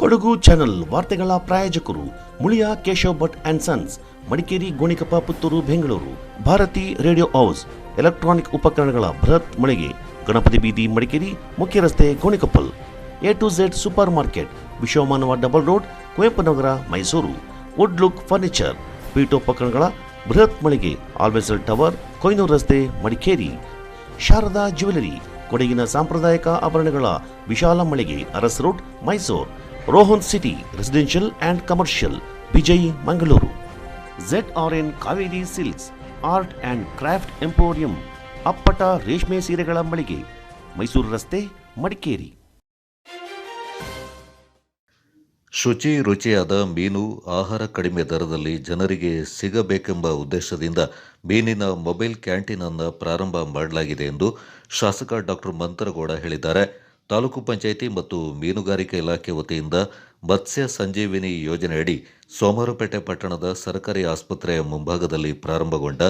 Kodagu channel ವಾರ್ತೆಗಳ ಪ್ರಾಯೋಜಕರು Muliya Keshav Bhat and sons, Madikeri, Gonikoppa, Puttur, Bengaluru. Bharathi radio house, electronic ಉಪಕರಣಗಳ ಬೃಹತ್ ಮಳಿಗೆ, ಗಣಪತಿ ಬೀದಿ, ಮಡಿಕೇರಿ, ಮುಖ್ಯ ರಸ್ತೆ, Gonikoppal. A to Z super market, Vishwamanava double road, Kuvempu Nagar, Mysuru. Wood look furniture, ಪೀಠೋಪಕರಣಗಳ ಬೃಹತ್ ಮಳಿಗೆ, ಆಲ್ವೆಸಲ್ ಟವರ್, ಕೊಯ್ನೂರು ರಸ್ತೆ, ಮಡಿಕೇರಿ. ಶಾರದಾ ಜ್ಯುವೆಲರಿ, ಕೊಡಗಿನ ಸಾಂಪ್ರದಾಯಿಕ ಆಭರಣಗಳ ವಿಶಾಲ ಮಳಿಗೆ, Aras road, Mysuru. Rohan city residential and commercial, Vijay, Mangaluru. ZRN Kaveri silks, art and craft emporium, ಅಪ್ಪಟ ರೇಷ್ಮೆ ಸೀರೆಗಳ ಮಳಿಗೆ, ಮೈಸೂರು ರಸ್ತೆ, ಮಡಿಕೇರಿ. ಶುಚಿ ರುಚಿಯಾದ ಮೀನು ಆಹಾರ ಕಡಿಮೆ ದರದಲ್ಲಿ ಜನರಿಗೆ ಸಿಗಬೇಕೆಂಬ ಉದ್ದೇಶದಿಂದ ಮೀನಿನ ಮೊಬೈಲ್ ಕ್ಯಾಂಟೀನ್ ಅನ್ನು ಪ್ರಾರಂಭ ಮಾಡಲಾಗಿದೆ ಎಂದು ಶಾಸಕ ಡಾಕ್ಟರ್ ಮಂತರಗೌಡ ಹೇಳಿದ್ದಾರೆ. ತಾಲೂಕು ಪಂಚಾಯಿತಿ ಮತ್ತು ಮೀನುಗಾರಿಕೆ ಇಲಾಖೆ ವತಿಯಿಂದ ಮತ್ಸ್ಯ ಸಂಜೀವಿನಿ ಯೋಜನೆಯಡಿ ಸೋಮವಾರಪೇಟೆ ಪಟ್ಟಣದ ಸರ್ಕಾರಿ ಆಸ್ಪತ್ರೆಯ ಮುಂಭಾಗದಲ್ಲಿ ಪ್ರಾರಂಭಗೊಂಡ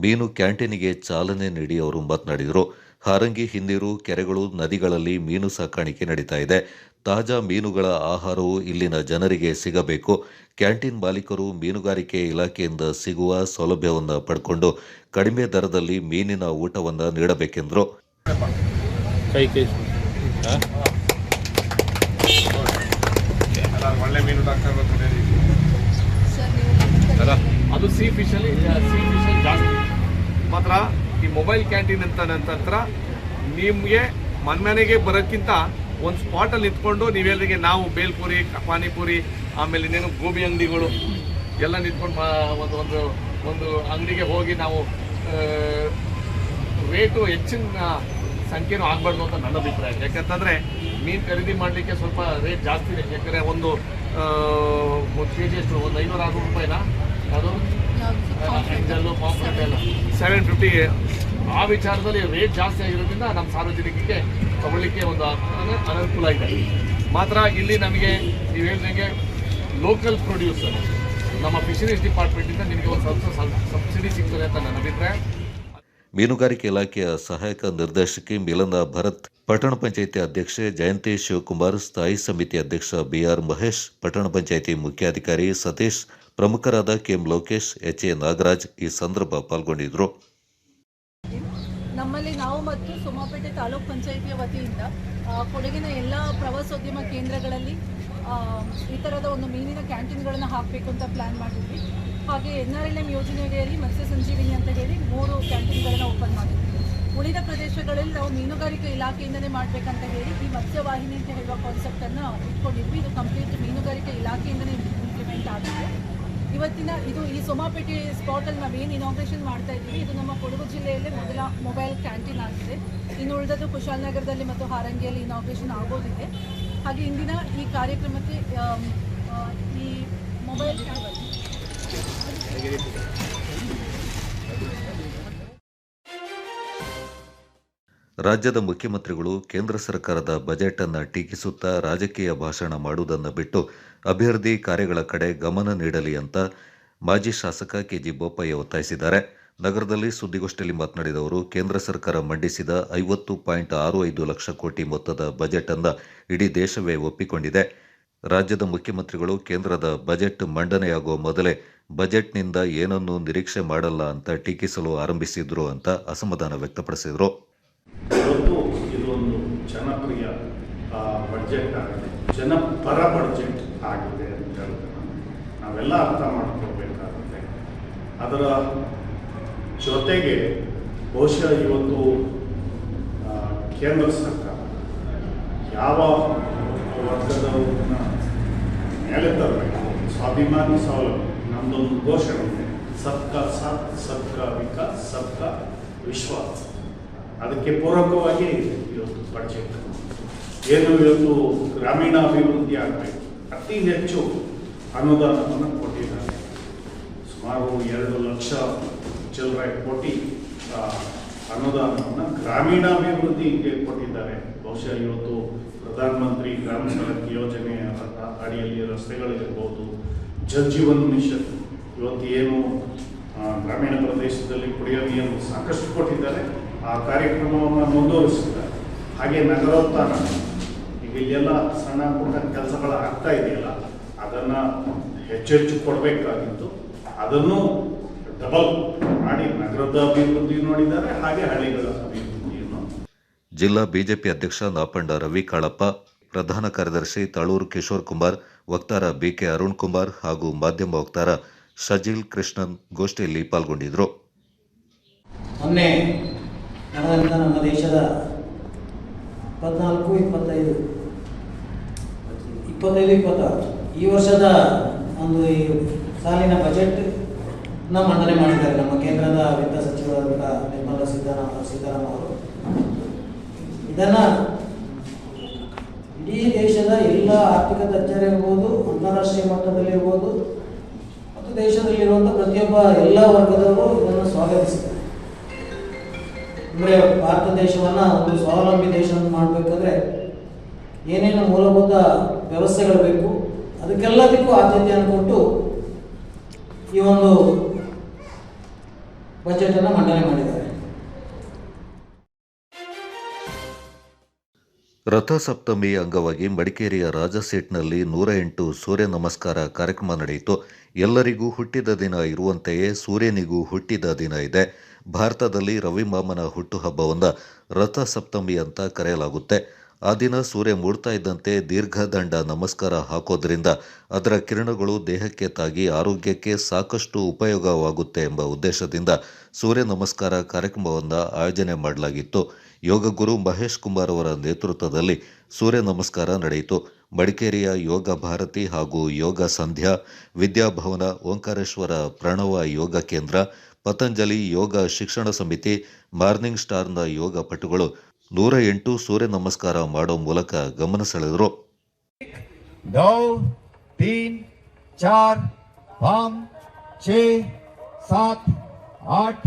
ಮೀನು ಕ್ಯಾಂಟೀನಿಗೆ ಚಾಲನೆ ನೀಡಿ ಅವರು ಮಾತನಾಡಿದರು. ಹಾರಂಗಿ, ಹಿನ್ನೀರು, ಕೆರೆಗಳು, ನದಿಗಳಲ್ಲಿ ಮೀನು ಸಾಕಾಣಿಕೆ ನಡೀತಾ ಇದೆ. ತಾಜಾ ಮೀನುಗಳ ಆಹಾರವು ಇಲ್ಲಿನ ಜನರಿಗೆ ಸಿಗಬೇಕು. ಕ್ಯಾಂಟೀನ್ ಮಾಲೀಕರು ಮೀನುಗಾರಿಕೆ ಇಲಾಖೆಯಿಂದ ಸಿಗುವ ಸೌಲಭ್ಯವನ್ನು ಪಡ್ಕೊಂಡು ಕಡಿಮೆ ದರದಲ್ಲಿ ಮೀನಿನ ಊಟವನ್ನು ನೀಡಬೇಕೆಂದರು. ಅದು ಸಿ ಫಿಶಲ್ಲಿ ಜಾಸ್ತಿ ಮಾತ್ರ. ಈ ಮೊಬೈಲ್ ಕ್ಯಾಂಟೀನ್ ಅಂತ ನಂತರ ನಿಮಗೆ ಮನೆಗೆ ಬರೋಕ್ಕಿಂತ ಒಂದು ಸ್ಪಾಟಲ್ಲಿ ನಿಂತ್ಕೊಂಡು ನೀವೆಲ್ಲರಿಗೆ ನಾವು ಬೇಲ್ಪುರಿ, ಪಾನಿಪುರಿ, ಆಮೇಲೆ ಇನ್ನೇನು ಗೋಬಿ ಅಂಗಡಿಗಳು ಎಲ್ಲ ನಿಂತ್ಕೊಂಡು ಒಂದು ಅಂಗಡಿಗೆ ಹೋಗಿ ನಾವು ರೇಟು ಹೆಚ್ಚಿನ ಸಂಖ್ಯೆನೂ ಆಗಬಾರ್ದು ಅಂತ ನನ್ನ ಅಭಿಪ್ರಾಯ. ಯಾಕಂತಂದರೆ ಮೀನು ಖರೀದಿ ಮಾಡಲಿಕ್ಕೆ ಸ್ವಲ್ಪ ರೇಟ್ ಜಾಸ್ತಿ ಇದೆ. ಯಾಕಂದರೆ ಒಂದು ಕೆ ಜಿ ಎಷ್ಟು, ಒಂದು 560 ರೂಪಾಯಿನ ಅದು ಎಂಜಲ್ಲು, ಪಾಂಪ್ಲೆಟ್ ಎಲ್ಲ 750. ಆ ವಿಚಾರದಲ್ಲಿ ರೇಟ್ ಜಾಸ್ತಿ ಆಗಿರೋದ್ರಿಂದ ನಮ್ಮ ಸಾರ್ವಜನಿಕರಿಗೆ ತಗೊಳ್ಳಿಕ್ಕೆ ಒಂದು ಅನುಕೂಲ ಇದೆ. ಮಾತ್ರ ಇಲ್ಲಿ ನಮಗೆ ನೀವು ಹೇಳಿದಂಗೆ ಲೋಕಲ್ ಪ್ರೊಡ್ಯೂಸರ್ ನಮ್ಮ ಫಿಶರೀಸ್ ಡಿಪಾರ್ಟ್ಮೆಂಟಿಂದ ನಿಮಗೆ ಒಂದು ಸ್ವಲ್ಪ ಸಬ್ಸಿಡಿ ಸಿಗ್ತದೆ ಅಂತ ನನ್ನ ಅಭಿಪ್ರಾಯ. ಮೀನುಗಾರಿಕೆ ಇಲಾಖೆಯ ಸಹಾಯಕ ನಿರ್ದೇಶಕಿ ಮಿಲನ ಭರತ್, ಪಟ್ಟಣ ಪಂಚಾಯಿತಿ ಅಧ್ಯಕ್ಷೆ ಜಯಂತಿ ಶಿವಕುಮಾರ್, ಸ್ಥಾಯಿ ಸಮಿತಿ ಅಧ್ಯಕ್ಷ BR ಮಹೇಶ್, ಪಟ್ಟಣ ಪಂಚಾಯಿತಿ ಮುಖ್ಯಾಧಿಕಾರಿ ಸತೀಶ್, ಪ್ರಮುಖರಾದ KM ಲೋಕೇಶ್, HA ನಾಗರಾಜ್ ಈ ಸಂದರ್ಭ ಪಾಲ್ಗೊಂಡಿದ್ದರು. ನಮ್ಮಲ್ಲಿ ನಾವು ಮತ್ತು ಸೋಮಪೇಟೆ ತಾಲೂಕ್ ಪಂಚಾಯಿತಿಯ ವತಿಯಿಂದ ಕೊಡಗಿನ ಎಲ್ಲ ಪ್ರವಾಸೋದ್ಯಮ ಕೇಂದ್ರಗಳಲ್ಲಿ ಈ ಥರದ ಒಂದು ಮೀನಿನ ಕ್ಯಾಂಟೀನ್ಗಳನ್ನು ಹಾಕಬೇಕು ಅಂತ ಪ್ಲ್ಯಾನ್ ಮಾಡಿದ್ವಿ. ಹಾಗೆ NRLM ಯೋಜನೆಯಲ್ಲಿ ಮತ್ಸ್ಯ ಸಂಜೀವಿನಿ ಅಂತ ಹೇಳಿ 3 ಕ್ಯಾಂಟೀನ್ಗಳನ್ನು ಓಪನ್ ಮಾಡಿದ್ವಿ. ಉಳಿದ ಪ್ರದೇಶಗಳಲ್ಲಿ ನಾವು ಮೀನುಗಾರಿಕೆ ಇಲಾಖೆಯಿಂದಲೇ ಮಾಡಬೇಕಂತ ಹೇಳಿ ಈ ಮತ್ಸ್ಯವಾಹಿನಿ ಅಂತ ಹೇಳುವ ಕಾನ್ಸೆಪ್ಟನ್ನು ಇಟ್ಕೊಂಡಿದ್ವಿ. ಇದು ಕಂಪ್ಲೀಟ್ ಮೀನುಗಾರಿಕೆ ಇಲಾಖೆಯಿಂದಲೇ ಇಂಪ್ಲಿಮೆಂಟ್ ಆಗಿದೆ. ಇವತ್ತಿನ ಈ ಸೋಮಪೇಟೆ ಸ್ಪಾಟಲ್ಲಿ ನಾವೇನು ಇನಾಗ್ರೇಷನ್ ಮಾಡ್ತಾ ಇದ್ದೀವಿ, ಇದು ನಮ್ಮ ಕೊಡಗು ಜಿಲ್ಲೆಯಲ್ಲೇ ಮೊದಲ ಮೊಬೈಲ್ ಕ್ಯಾಂಟೀನ್ ಆಗಿದೆ. ಇನ್ನು ಉಳಿದದ್ದು ಕುಶಾಲನಗರದಲ್ಲಿ ಮತ್ತು ಹಾರಂಗಿಯಲ್ಲಿ ಇನಾಗ್ರೇಷನ್ ಆಗೋದಿದೆ. ಹಾಗೆ ಇಂದಿನ ಈ ಕಾರ್ಯಕ್ರಮಕ್ಕೆ ಈ ಮೊಬೈಲ್ ಕ್ಯಾಂಟೀನ್ ರಾಜ್ಯದ ಮುಖ್ಯಮಂತ್ರಿಗಳು ಕೇಂದ್ರ ಸರ್ಕಾರದ ಬಜೆಟ್ ಅನ್ನು ಟೀಕಿಸುತ್ತಾ ರಾಜಕೀಯ ಭಾಷಣ ಮಾಡುವುದನ್ನು ಬಿಟ್ಟು ಅಭಿವೃದ್ಧಿ ಕಾರ್ಯಗಳ ಕಡೆ ಗಮನ ನೀಡಲಿ ಅಂತ ಮಾಜಿ ಶಾಸಕ KG ಬೋಪಯ್ಯ ಒತ್ತಾಯಿಸಿದ್ದಾರೆ. ನಗರದಲ್ಲಿ ಸುದ್ದಿಗೋಷ್ಠಿಯಲ್ಲಿ ಮಾತನಾಡಿದ ಅವರು, ಕೇಂದ್ರ ಸರ್ಕಾರ ಮಂಡಿಸಿದ 50.65 ಲಕ್ಷ ಕೋಟಿ ಮೊತ್ತದ ಬಜೆಟ್ ಅನ್ನು ಇಡೀ ದೇಶವೇ ಒಪ್ಪಿಕೊಂಡಿದೆ. ರಾಜ್ಯದ ಮುಖ್ಯಮಂತ್ರಿಗಳು ಕೇಂದ್ರದ ಬಜೆಟ್ ಮಂಡನೆಯಾಗುವ ಮೊದಲೇ ಬಜೆಟ್ನಿಂದ ಏನನ್ನೂ ನಿರೀಕ್ಷೆ ಮಾಡಲ್ಲ ಅಂತ ಟೀಕಿಸಲು ಆರಂಭಿಸಿದ್ರು ಅಂತ ಅಸಮಾಧಾನ ವ್ಯಕ್ತಪಡಿಸಿದರು. ಇವತ್ತು ಇದೊಂದು ಜನಪ್ರಿಯ ಬಡ್ಜೆಟ್ ಆಗಿದೆ, ಜನಪರ ಬಡ್ಜೆಟ್ ಆಗಿದೆ ಅಂತ ನಾವೆಲ್ಲ ಅರ್ಥ ಮಾಡ್ಕೋಬೇಕಾಗುತ್ತೆ. ಅದರ ಜೊತೆಗೆ ಬಹುಶಃ ಇವತ್ತು ಕೇಂದ್ರ ಸರ್ಕಾರ ಯಾವ ವರ್ಗದವ್ರನ್ನ ಮೇಲೆ ತರಬೇಕು, ಸ್ವಾಭಿಮಾನಿ ಸೌಲಭ್ಯ, ನಮ್ಮದೊಂದು ಘೋಷಣೆ ಇದೆ, ಸಬ್ಕಾ ಸಾಥ್ ಸಬ್ಕಾ ವಿಕಾಸ್ ಸಬ್ಕಾ ವಿಶ್ವಾಸ. ಅದಕ್ಕೆ ಪೂರಕವಾಗಿ ಇವತ್ತು ಬಡ್ಜೆಟ್ ಏನು ಇವತ್ತು ಗ್ರಾಮೀಣಾಭಿವೃದ್ಧಿ ಆಗಬೇಕು, ಅತಿ ಹೆಚ್ಚು ಅನುದಾನವನ್ನು ಕೊಟ್ಟಿದ್ದಾರೆ. ಸುಮಾರು 2 ಲಕ್ಷ ಚಿಲ್ಲರೆ ಕೋಟಿ ಅನುದಾನವನ್ನು ಗ್ರಾಮೀಣಾಭಿವೃದ್ಧಿಗೆ ಕೊಟ್ಟಿದ್ದಾರೆ. ಬಹುಶಃ ಇವತ್ತು ಪ್ರಧಾನಮಂತ್ರಿ ಗ್ರಾಮ ಸಡಕ್ ಯೋಜನೆ ಅಡಿಯಲ್ಲಿ ರಸ್ತೆಗಳಿರ್ಬೋದು, ಜಲ್ ಜೀವನ್ ಮಿಷನ್ ಇವತ್ತು ಏನು ಗ್ರಾಮೀಣ ಪ್ರದೇಶದಲ್ಲಿ ಕುಡಿಯೋ ನೀರು ಸಾಕಷ್ಟು ಕೊಟ್ಟಿದ್ದಾರೆ. ಆ ಕಾರ್ಯಕ್ರಮವನ್ನು ಮುಂದುವರಿಸಿದ್ದಾರೆ. ಹಾಗೆ ನಗರೋತ್ಥಾನ, ಈಗ ಇಲ್ಲೆಲ್ಲ ಸಣ್ಣ ಪುಟ್ಟ ಕೆಲಸಗಳು ಆಗ್ತಾ ಆಗ್ತಾ ಇದೆಯಲ್ಲ ಅದನ್ನು ಹೆಚ್ಚೆಚ್ಚು ಕೊಡಬೇಕಾಗಿತ್ತು. ಅದನ್ನು ಡಬಲ್ ಮಾಡಿ ನಗರದ ಅಭಿವೃದ್ಧಿ ನೋಡಿದ್ದಾರೆ, ಹಾಗೆ ಹಳ್ಳಿಗಳ ಅಭಿವೃದ್ಧಿಯನ್ನು. ಜಿಲ್ಲಾ ಬಿಜೆಪಿ ಅಧ್ಯಕ್ಷ ನಾಪಂಡ ರವಿ ಕಾಳಪ್ಪ, ಪ್ರಧಾನ ಕಾರ್ಯದರ್ಶಿ ತಳೂರು ಕಿಶೋರ್ ಕುಮಾರ್, ವಕ್ತಾರ ಬಿಕೆ ಅರುಣ್ ಕುಮಾರ್ ಹಾಗೂ ಮಾಧ್ಯಮ ವಕ್ತಾರ ಶಜಿಲ್ ಕೃಷ್ಣನ್ ಗೋಷ್ಠಿಯಲ್ಲಿ ಪಾಲ್ಗೊಂಡಿದ್ದರು. ಮೊನ್ನೆ ನಡೆದಂಥ ನಮ್ಮ ದೇಶದ 24-25-26 ಈ ವರ್ಷದ ಒಂದು ಸಾಲಿನ ಬಜೆಟ್ನ ಮಂಡನೆ ಮಾಡಿದ್ದಾರೆ ನಮ್ಮ ಕೇಂದ್ರದ ವಿತ್ತ ಸಚಿವರಾದಂಥ ನಿರ್ಮಲಾ ಸೀತಾರಾಮನ್ ಅವರು. ಇದನ್ನು ಇಡೀ ದೇಶದ ಎಲ್ಲ ಆರ್ಥಿಕ ತಜ್ಞರಿರ್ಬೋದು, ಅಂತಾರಾಷ್ಟ್ರೀಯ ಮಟ್ಟದಲ್ಲಿರ್ಬೋದು ಮತ್ತು ದೇಶದಲ್ಲಿರುವಂಥ ಪ್ರತಿಯೊಬ್ಬ ಎಲ್ಲ ವರ್ಗದವರು ಇದನ್ನು ಸ್ವಾಗತಿಸ್ತಾರೆ. ಅಂದರೆ ಭಾರತ ದೇಶವನ್ನು ಒಂದು ಸ್ವಾವಲಂಬಿ ದೇಶ ಮಾಡಬೇಕಾದ್ರೆ ಏನೇನು ಮೂಲಭೂತ ವ್ಯವಸ್ಥೆಗಳು ಬೇಕು ಅದಕ್ಕೆಲ್ಲದಕ್ಕೂ ಆದ್ಯತೆಯನ್ನು ಕೊಟ್ಟು ಈ ಒಂದು ಬಜೆಟನ್ನು ಮಂಡನೆ ಮಾಡಿದ್ದಾರೆ. ರಥಸಪ್ತಮಿ ಅಂಗವಾಗಿ ಮಡಿಕೇರಿಯ ರಾಜಸೀಟ್ನಲ್ಲಿ 108 ಸೂರ್ಯ ನಮಸ್ಕಾರ ಕಾರ್ಯಕ್ರಮ ನಡೆಯಿತು. ಎಲ್ಲರಿಗೂ ಹುಟ್ಟಿದ ದಿನ ಇರುವಂತೆಯೇ ಸೂರ್ಯನಿಗೂ ಹುಟ್ಟಿದ ದಿನ ಇದೆ. ಭಾರತದಲ್ಲಿ ರವಿಮಾಮನ ಹುಟ್ಟುಹಬ್ಬವನ್ನು ರಥಸಪ್ತಮಿ ಅಂತ ಕರೆಯಲಾಗುತ್ತೆ. ಆ ದಿನ ಸೂರ್ಯ ಮೂಡ್ತಾ ಇದ್ದಂತೆ ದೀರ್ಘದಂಡ ನಮಸ್ಕಾರ ಹಾಕೋದ್ರಿಂದ ಅದರ ಕಿರಣಗಳು ದೇಹಕ್ಕೆ ತಾಗಿ ಆರೋಗ್ಯಕ್ಕೆ ಸಾಕಷ್ಟು ಉಪಯೋಗವಾಗುತ್ತೆ ಎಂಬ ಉದ್ದೇಶದಿಂದ ಸೂರ್ಯ ನಮಸ್ಕಾರ ಕಾರ್ಯಕ್ರಮವನ್ನು ಆಯೋಜನೆ ಮಾಡಲಾಗಿತ್ತು. ಯೋಗ ಗುರು ಮಹೇಶ್ ಕುಮಾರ್ ಅವರ ನೇತೃತ್ವದಲ್ಲಿ ಸೂರ್ಯ ನಮಸ್ಕಾರ ನಡೆಯಿತು. ಮಡಿಕೇರಿಯ ಯೋಗ ಭಾರತಿ ಹಾಗೂ ಯೋಗ ಸಂಧ್ಯಾ, ವಿದ್ಯಾಭವನ, ಓಂಕಾರೇಶ್ವರ ಪ್ರಣವ ಯೋಗ ಕೇಂದ್ರ, ಪತಂಜಲಿ ಯೋಗ ಶಿಕ್ಷಣ ಸಮಿತಿ, ಮಾರ್ನಿಂಗ್ ಸ್ಟಾರ್ನ ಯೋಗ ಪಟುಗಳು 108 ಸೂರ್ಯ ನಮಸ್ಕಾರ ಮಾಡೋ ಮೂಲಕ ಗಮನ ಸೆಳೆದರು. 2 3 4 5 6 7 8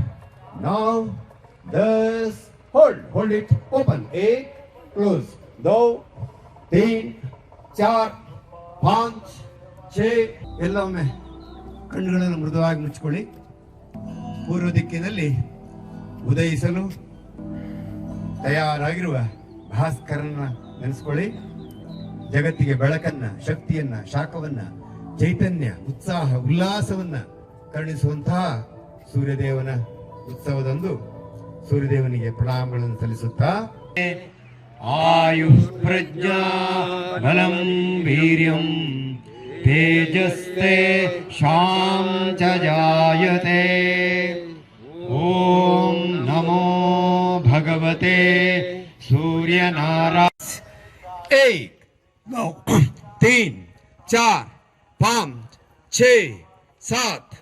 9 10. Hold it open. 1 close. 2 3 4 5 6. ಎಲ್ಲವೊಮ್ಮೆ ಕಣ್ಣುಗಳನ್ನು ಮೃದುವಾಗಿ ಮುಚ್ಚಿಕೊಳ್ಳಿ. ಪೂರ್ವ ದಿಕ್ಕಿನಲ್ಲಿ ಉದಯಿಸಲು ತಯಾರಾಗಿರುವ ಭಾಸ್ಕರನ ನೆನೆಸ್ಕೊಳ್ಳಿ. ಜಗತ್ತಿಗೆ ಬೆಳಕನ್ನ, ಶಕ್ತಿಯನ್ನ, ಶಾಖವನ್ನ, ಚೈತನ್ಯ, ಉತ್ಸಾಹ, ಉಲ್ಲಾಸವನ್ನ ಕರುಣಿಸುವಂತಹ ಸೂರ್ಯದೇವನ ಉತ್ಸವದಂದು ಸೂರ್ಯದೇವನಿಗೆ ಪ್ರಣಾಮಗಳನ್ನು ಸಲ್ಲಿಸುತ್ತಾ ಆಯು ಪ್ರಜ್ಞಾ ಬಲಂ ವೀರ್ಯಂ ತೇಜಸ್ತೆ ಶಾಂ ಚ ಜಾಯತೆ. ಓಂ ನಮೋ ಭಗವತೆ ಸೂರ್ಯನಾರಾಯಣ. 1 2 3 4 5 6 7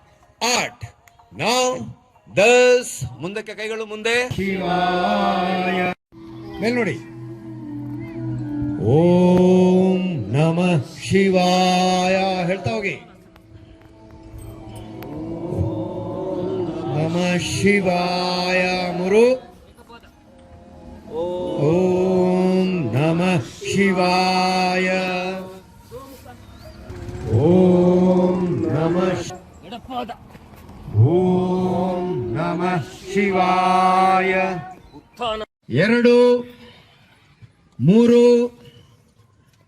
8 9 10. ಮುಂದಕ್ಕೆ ಕೈಗಳು ಮುಂದೆ. ಶಿವಾಯ. ಮೇಲ್ ನೋಡಿ. ಓಂ ನಮಃ ಶಿವಾಯ ಹೇಳ್ತಾ ಹೋಗಿ. ನಮಃ ಶಿವಾಯ 3. ಓಂ ನಮಃ ಶಿವಾಯ. ಓಂ ನಮಃ. ಓಂ ನಮಃ ಶಿವಾಯ. 2 3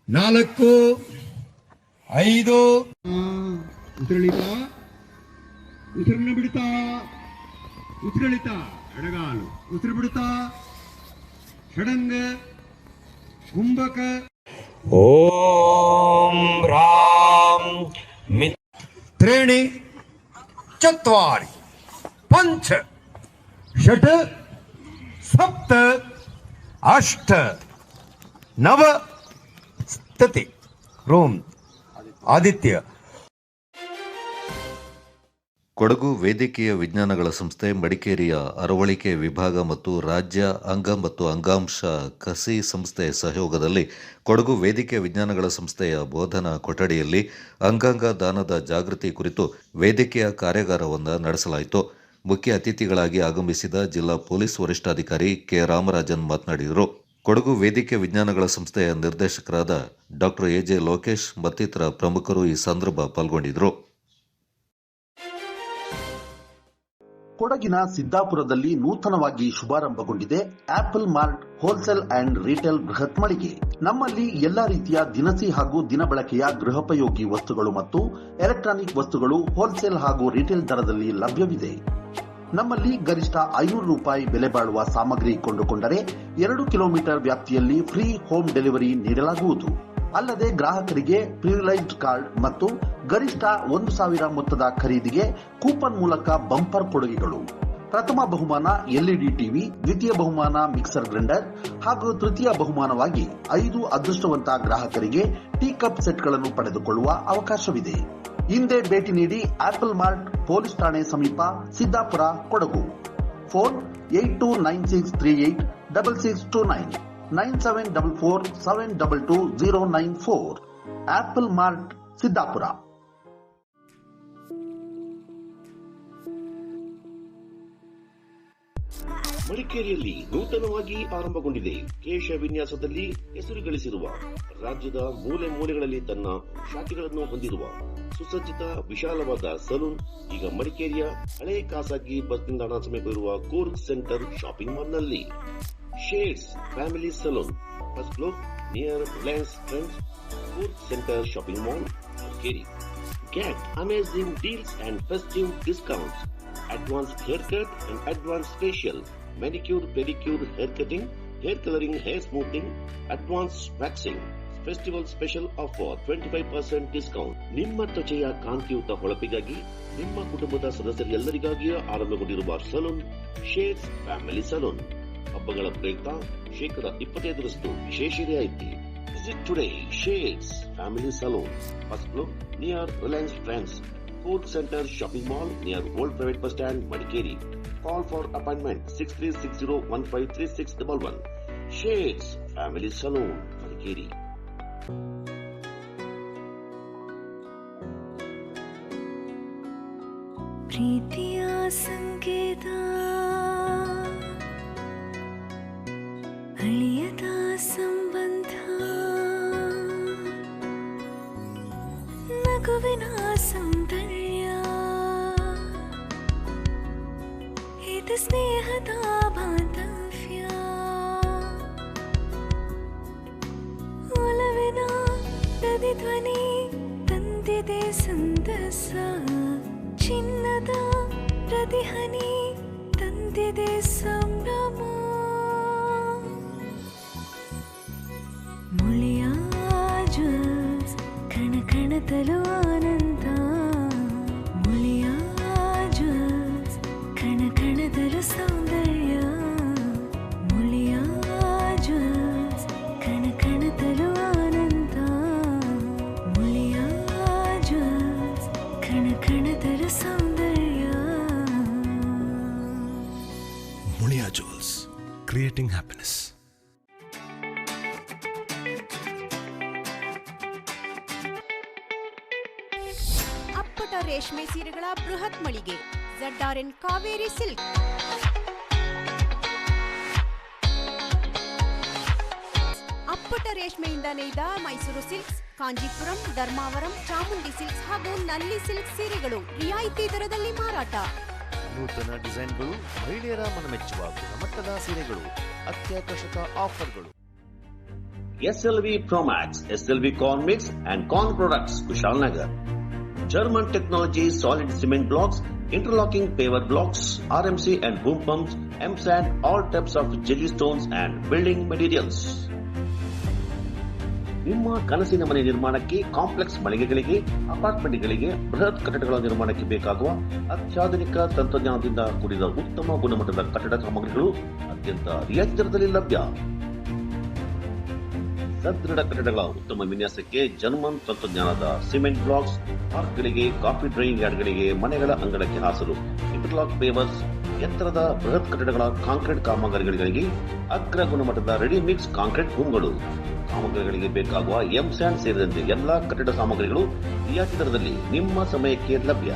4 5. ಉಸಿರಳಿತಾ, ಉಸಿರನ್ನ ಬಿಡ್ತಾ, ಉಸಿರಳಿತಾ, ಎಡಗಾಲು ಉಸಿರು ಬಿಡ್ತಾ, ಷಡಂಗ ಕುಂಭಕ. ಓಂ ರಾಂ ತ್ರೀಣಿ ಚತ್ವಾರಿ ಪಂಚ ಷಟ್ ಸಪ್ತ ಅಷ್ಟ ನವ ಸ್ಥಿತಿ. ರೋಂ ಆದಿತ್ಯ. ಕೊಡಗು ವೇದಿಕೆಯ ವಿಜ್ಞಾನಗಳ ಸಂಸ್ಥೆ, ಮಡಿಕೇರಿಯ ಅರವಳಿಕೆ ವಿಭಾಗ ಮತ್ತು ರಾಜ್ಯ ಅಂಗ ಮತ್ತು ಅಂಗಾಂಶ ಕಸಿ ಸಂಸ್ಥೆ ಸಹಯೋಗದಲ್ಲಿ ಕೊಡಗು ವೇದಿಕೆಯ ವಿಜ್ಞಾನಗಳ ಸಂಸ್ಥೆಯ ಬೋಧನಾ ಕೊಠಡಿಯಲ್ಲಿ ಅಂಗಾಂಗ ದಾನದ ಜಾಗೃತಿ ಕುರಿತು ವೇದಿಕೆಯ ಕಾರ್ಯಾಗಾರವನ್ನು ನಡೆಸಲಾಯಿತು. ಮುಖ್ಯ ಅತಿಥಿಗಳಾಗಿ ಆಗಮಿಸಿದ ಜಿಲ್ಲಾ ಪೊಲೀಸ್ ವರಿಷ್ಠಾಧಿಕಾರಿ ಕೆ ರಾಮರಾಜನ್ ಮಾತನಾಡಿದರು. ಕೊಡಗು ವೇದಿಕೆ ವಿಜ್ಞಾನಗಳ ಸಂಸ್ಥೆಯ ನಿರ್ದೇಶಕರಾದ ಡಾಕ್ಟರ್ ಎಜೆ ಲೋಕೇಶ್ ಮತ್ತಿತರ ಪ್ರಮುಖರು ಈ ಸಂದರ್ಭ ಪಾಲ್ಗೊಂಡಿದ್ದರು. ಕೊಡಗಿನ ಸಿದ್ದಾಪುರದಲ್ಲಿ ನೂತನವಾಗಿ ಶುಭಾರಂಭಗೊಂಡಿದೆ Apple Mart wholesale and retail ಬೃಹತ್ ಮಳಿಗೆ. ನಮ್ಮಲ್ಲಿ ಎಲ್ಲಾ ರೀತಿಯ ದಿನಸಿ ಹಾಗೂ ದಿನಬಳಕೆಯ ಗೃಹೋಪಯೋಗಿ ವಸ್ತುಗಳು ಮತ್ತು ಎಲೆಕ್ಟ್ರಾನಿಕ್ ವಸ್ತುಗಳು ಹೋಲ್ಸೇಲ್ ಹಾಗೂ ರಿಟೇಲ್ ದರದಲ್ಲಿ ಲಭ್ಯವಿದೆ. ನಮ್ಮಲ್ಲಿ ಗರಿಷ್ಠ 500 ರೂಪಾಯಿ ಬೆಲೆ ಬಾಳುವ ಸಾಮಗ್ರಿ ಕೊಂಡುಕೊಂಡರೆ 2 ಕಿಲೋಮೀಟರ್ ವ್ಯಾಪ್ತಿಯಲ್ಲಿ ಫ್ರೀ ಹೋಮ್ ಡೆಲಿವರಿ ನೀಡಲಾಗುವುದು. ಅಲ್ಲದೆ ಗ್ರಾಹಕರಿಗೆ ಪ್ರಿವಿಲೈಜ್ಡ್ ಕಾರ್ಡ್ ಮತ್ತು ಗರಿಷ್ಠ 1,000 ಮೊತ್ತದ ಖರೀದಿಗೆ ಕೂಪನ್ ಮೂಲಕ ಬಂಪರ್ ಕೊಡುಗೆಗಳು. ಪ್ರಥಮ ಬಹುಮಾನ ಎಲ್ಇಡಿ ಟಿವಿ, ದ್ವಿತೀಯ ಬಹುಮಾನ ಮಿಕ್ಸರ್ ಗ್ರೈಂಡರ್ ಹಾಗೂ ತೃತೀಯ ಬಹುಮಾನವಾಗಿ 5 ಅದೃಷ್ಟವಂತ ಗ್ರಾಹಕರಿಗೆ ಟೀ ಕಪ್ ಸೆಟ್ಗಳನ್ನು ಪಡೆದುಕೊಳ್ಳುವ ಅವಕಾಶವಿದೆ. ಹಿಂದೆ ಭೇಟಿ ನೀಡಿ ಆಪಲ್ ಮಾರ್ಟ್ ಪೊಲೀಸ್ ಠಾಣೆ ಸಮೀಪ Siddapur, Kodagu. Phone 8296386629 9744722094. Apple Mart Siddapur. ಮಡಿಕೇರಿಯಲ್ಲಿ ನೂತನವಾಗಿ ಆರಂಭಗೊಂಡಿದೆ. ಕೇಶ ವಿನ್ಯಾಸದಲ್ಲಿ ಹೆಸರು ಗಳಿಸಿರುವ, ರಾಜ್ಯದ ಮೂಲೆ ಮೂಲೆಗಳಲ್ಲಿ ತನ್ನ ಶಾಖೆಗಳನ್ನು ಹೊಂದಿರುವ ಸುಸಜ್ಜಿತ ವಿಶಾಲವಾದ ಸಲೂನ್ ಈಗ ಮಡಿಕೇರಿಯ ಹಳೆಯ ಖಾಸಗಿ ಬಸ್ ನಿಲ್ದಾಣ ಸಮೀಪ ಇರುವ ಕೂರ್ಗ್ ಸೆಂಟರ್ ಶಾಪಿಂಗ್ ಮಾಲ್ನಲ್ಲಿ. Shades family salon, first floor near Reliance Trends, Coorg centre shopping mall, Madikeri. Get amazing deals and festive discounts. Advanced haircut and advanced facial, manicure, pedicure, hair cutting, hair coloring, hair smoothing, advanced waxing. Festival special offer 25% discount. ನಿಮ್ಮ ತ್ವಚೆಯ ಕಾಂತಿಯುತ ಹೊಳಪಿಗಾಗಿ ನಿಮ್ಮ ಕುಟುಂಬದ ಸದಸ್ಯರೆಲ್ಲರಿಗಾಗಿಯೂ ಆರಂಭಗೊಂಡಿರುವ salon Shades family Salon. ಹಬ್ಬಗಳ ಪ್ರಯುಕ್ತ 25% ವಿಶೇಷ ರಿಯಾಯಿತಿ. Visit today Shades family salon, first floor near Reliance Trends, Coorg centre shopping mall near old private bus stand, Madikeri. Call for appointment 6360153611. Shades family Salon, Madikeri. ಪ್ರೀತಿಯ ಸಂಕೇತ, ಅಳಿಯದ ಸಂಬಂಧ, ನಗುವಿನ ಸೌಂದರ್ಯ, ಇದು ಸ್ನೇಹದ ಬಾಂಧವ್ಯ, ಒಲವಿನ ಪ್ರತಿಧ್ವನಿ ತಂದಿದೆ ಸಂದಸ, ಚಿನ್ನದ ಪ್ರತಿಹನಿ ತಂದಿದೆ ಸಂಭ್ರಮ. ಮುಳಿಯ ಜ್ಯೂಸ್ ಕಣ ಕಣದಲು ಆನಂದ, ಮುಳಿಯ ಜ್ಯೂಸ್ ಕಣ ಕಣದಲು ಸೌಂದರ್ಯ, ಮುಳಿಯ ಜ್ಯೂಸ್ ಕಣ ಕಣದಲು ಆನಂದ, ಮುಳಿಯ ಜ್ಯೂಸ್ ಕಣ ಕಣದಲು ಸೌಂದರ್ಯ. ಮುಳಿಯಾ ಜ್ಯೂಸ್, ಕ್ರಿಯೇಟಿಂಗ್ ಹ್ಯಾಪಿನೆಸ್. ಅಪ್ಪಟ ರೇಷ್ಮೆ ಸೀರೆಗಳ ಬೃಹತ್ ಮಳಿಗೆ ZRN ಕಾವೇರಿ ಸಿಲ್ಕ್. ಅಪ್ಪಟ ರೇಷ್ಮೆಯಿಂದ ನೇಯ್ದ ಮೈಸೂರು ಸಿಲ್ಕ್ಸ್, ಕಾಂಜೀಪುರಂ, ಧರ್ಮಾವರಂ, ಚಾಮುಂಡಿ ಸಿಲ್ಕ್ಸ್ ಹಾಗೂ ನಲ್ಲಿ ಸಿಲ್ಕ್ ಸೀರೆಗಳು ರಿಯಾಯಿತಿ ದರದಲ್ಲಿ ಮಾರಾಟ. ನೂತನ ಡಿಸೈನ್ಗಳು, ಮಹಿಳೆಯರ ಮನಮೆಚ್ಚುವ ಗುಣಮಟ್ಟದ ಸೀರೆಗಳು, ಅತ್ಯಾಕರ್ಷಕ ಆಫರ್ಗಳು. SLV Promax, SLV Corn Mix and Corn Products, Kushalnagar. German technology, solid cement blocks, interlocking paver blocks, RMC and boom pumps, M-sand, all types of jelly stones and building materials. ನಿಮ್ಮ ಕನಸಿನ ಮನೆ ನಿರ್ಮಾಣಕ್ಕೆ, ಕಾಂಪ್ಲೆಕ್ಸ್ ಮಳಿಗೆಗಳಿಗೆ, ಅಪಾರ್ಟ್ಮೆಂಟ್ಗಳಿಗೆ, ಬೃಹತ್ ಕಟ್ಟಡಗಳ ನಿರ್ಮಾಣಕ್ಕೆ ಬೇಕಾಗುವ ಅತ್ಯಾಧುನಿಕ ತಂತ್ರಜ್ಞಾನದಿಂದ ಕೂಡಿದ ಉತ್ತಮ ಗುಣಮಟ್ಟದ ಕಟ್ಟಡ ಸಾಮಗ್ರಿಗಳು ಅತ್ಯಂತ ರಿಯಾಯಿತಿ ದರದಲ್ಲಿ ಲಭ್ಯ. ಸದೃಢ ಕಟ್ಟಡಗಳ ಉತ್ತಮ ವಿನ್ಯಾಸಕ್ಕೆ ಜರ್ಮನ್ ತಂತ್ರಜ್ಞಾನದ ಸಿಮೆಂಟ್ ಬ್ಲಾಕ್ಸ್, ಪಾರ್ಕ್ಗಳಿಗೆ, ಕಾಫಿ ಡ್ರೈಯಿಂಗ್ ಯಾರ್ಡ್ಗಳಿಗೆ, ಮನೆಗಳ ಅಂಗಳಕ್ಕೆ ಹಾಸಲು ಇಂಟರ್ಲಾಕ್ ಪೇವರ್ಸ್, ಎತ್ತರದ ಬೃಹತ್ ಕಟ್ಟಡಗಳ ಕಾಂಕ್ರೀಟ್ ಕಾಮಗಾರಿಗಳಿಗೆ ಅಗ್ರ ಗುಣಮಟ್ಟದ ರೆಡಿ ಮಿಕ್ಸ್ ಕಾಂಕ್ರೀಟ್ ರೂಮ್ಗಳು, ಕಾಮಗಾರಿಗಳಿಗೆ ಬೇಕಾಗುವ M-sand ಸೇರಿದಂತೆ ಎಲ್ಲಾ ಕಟ್ಟಡ ಸಾಮಗ್ರಿಗಳು ರಿಯಾಯಿತಿ ದರದಲ್ಲಿ ನಿಮ್ಮ ಸಮಯಕ್ಕೆ ಲಭ್ಯ.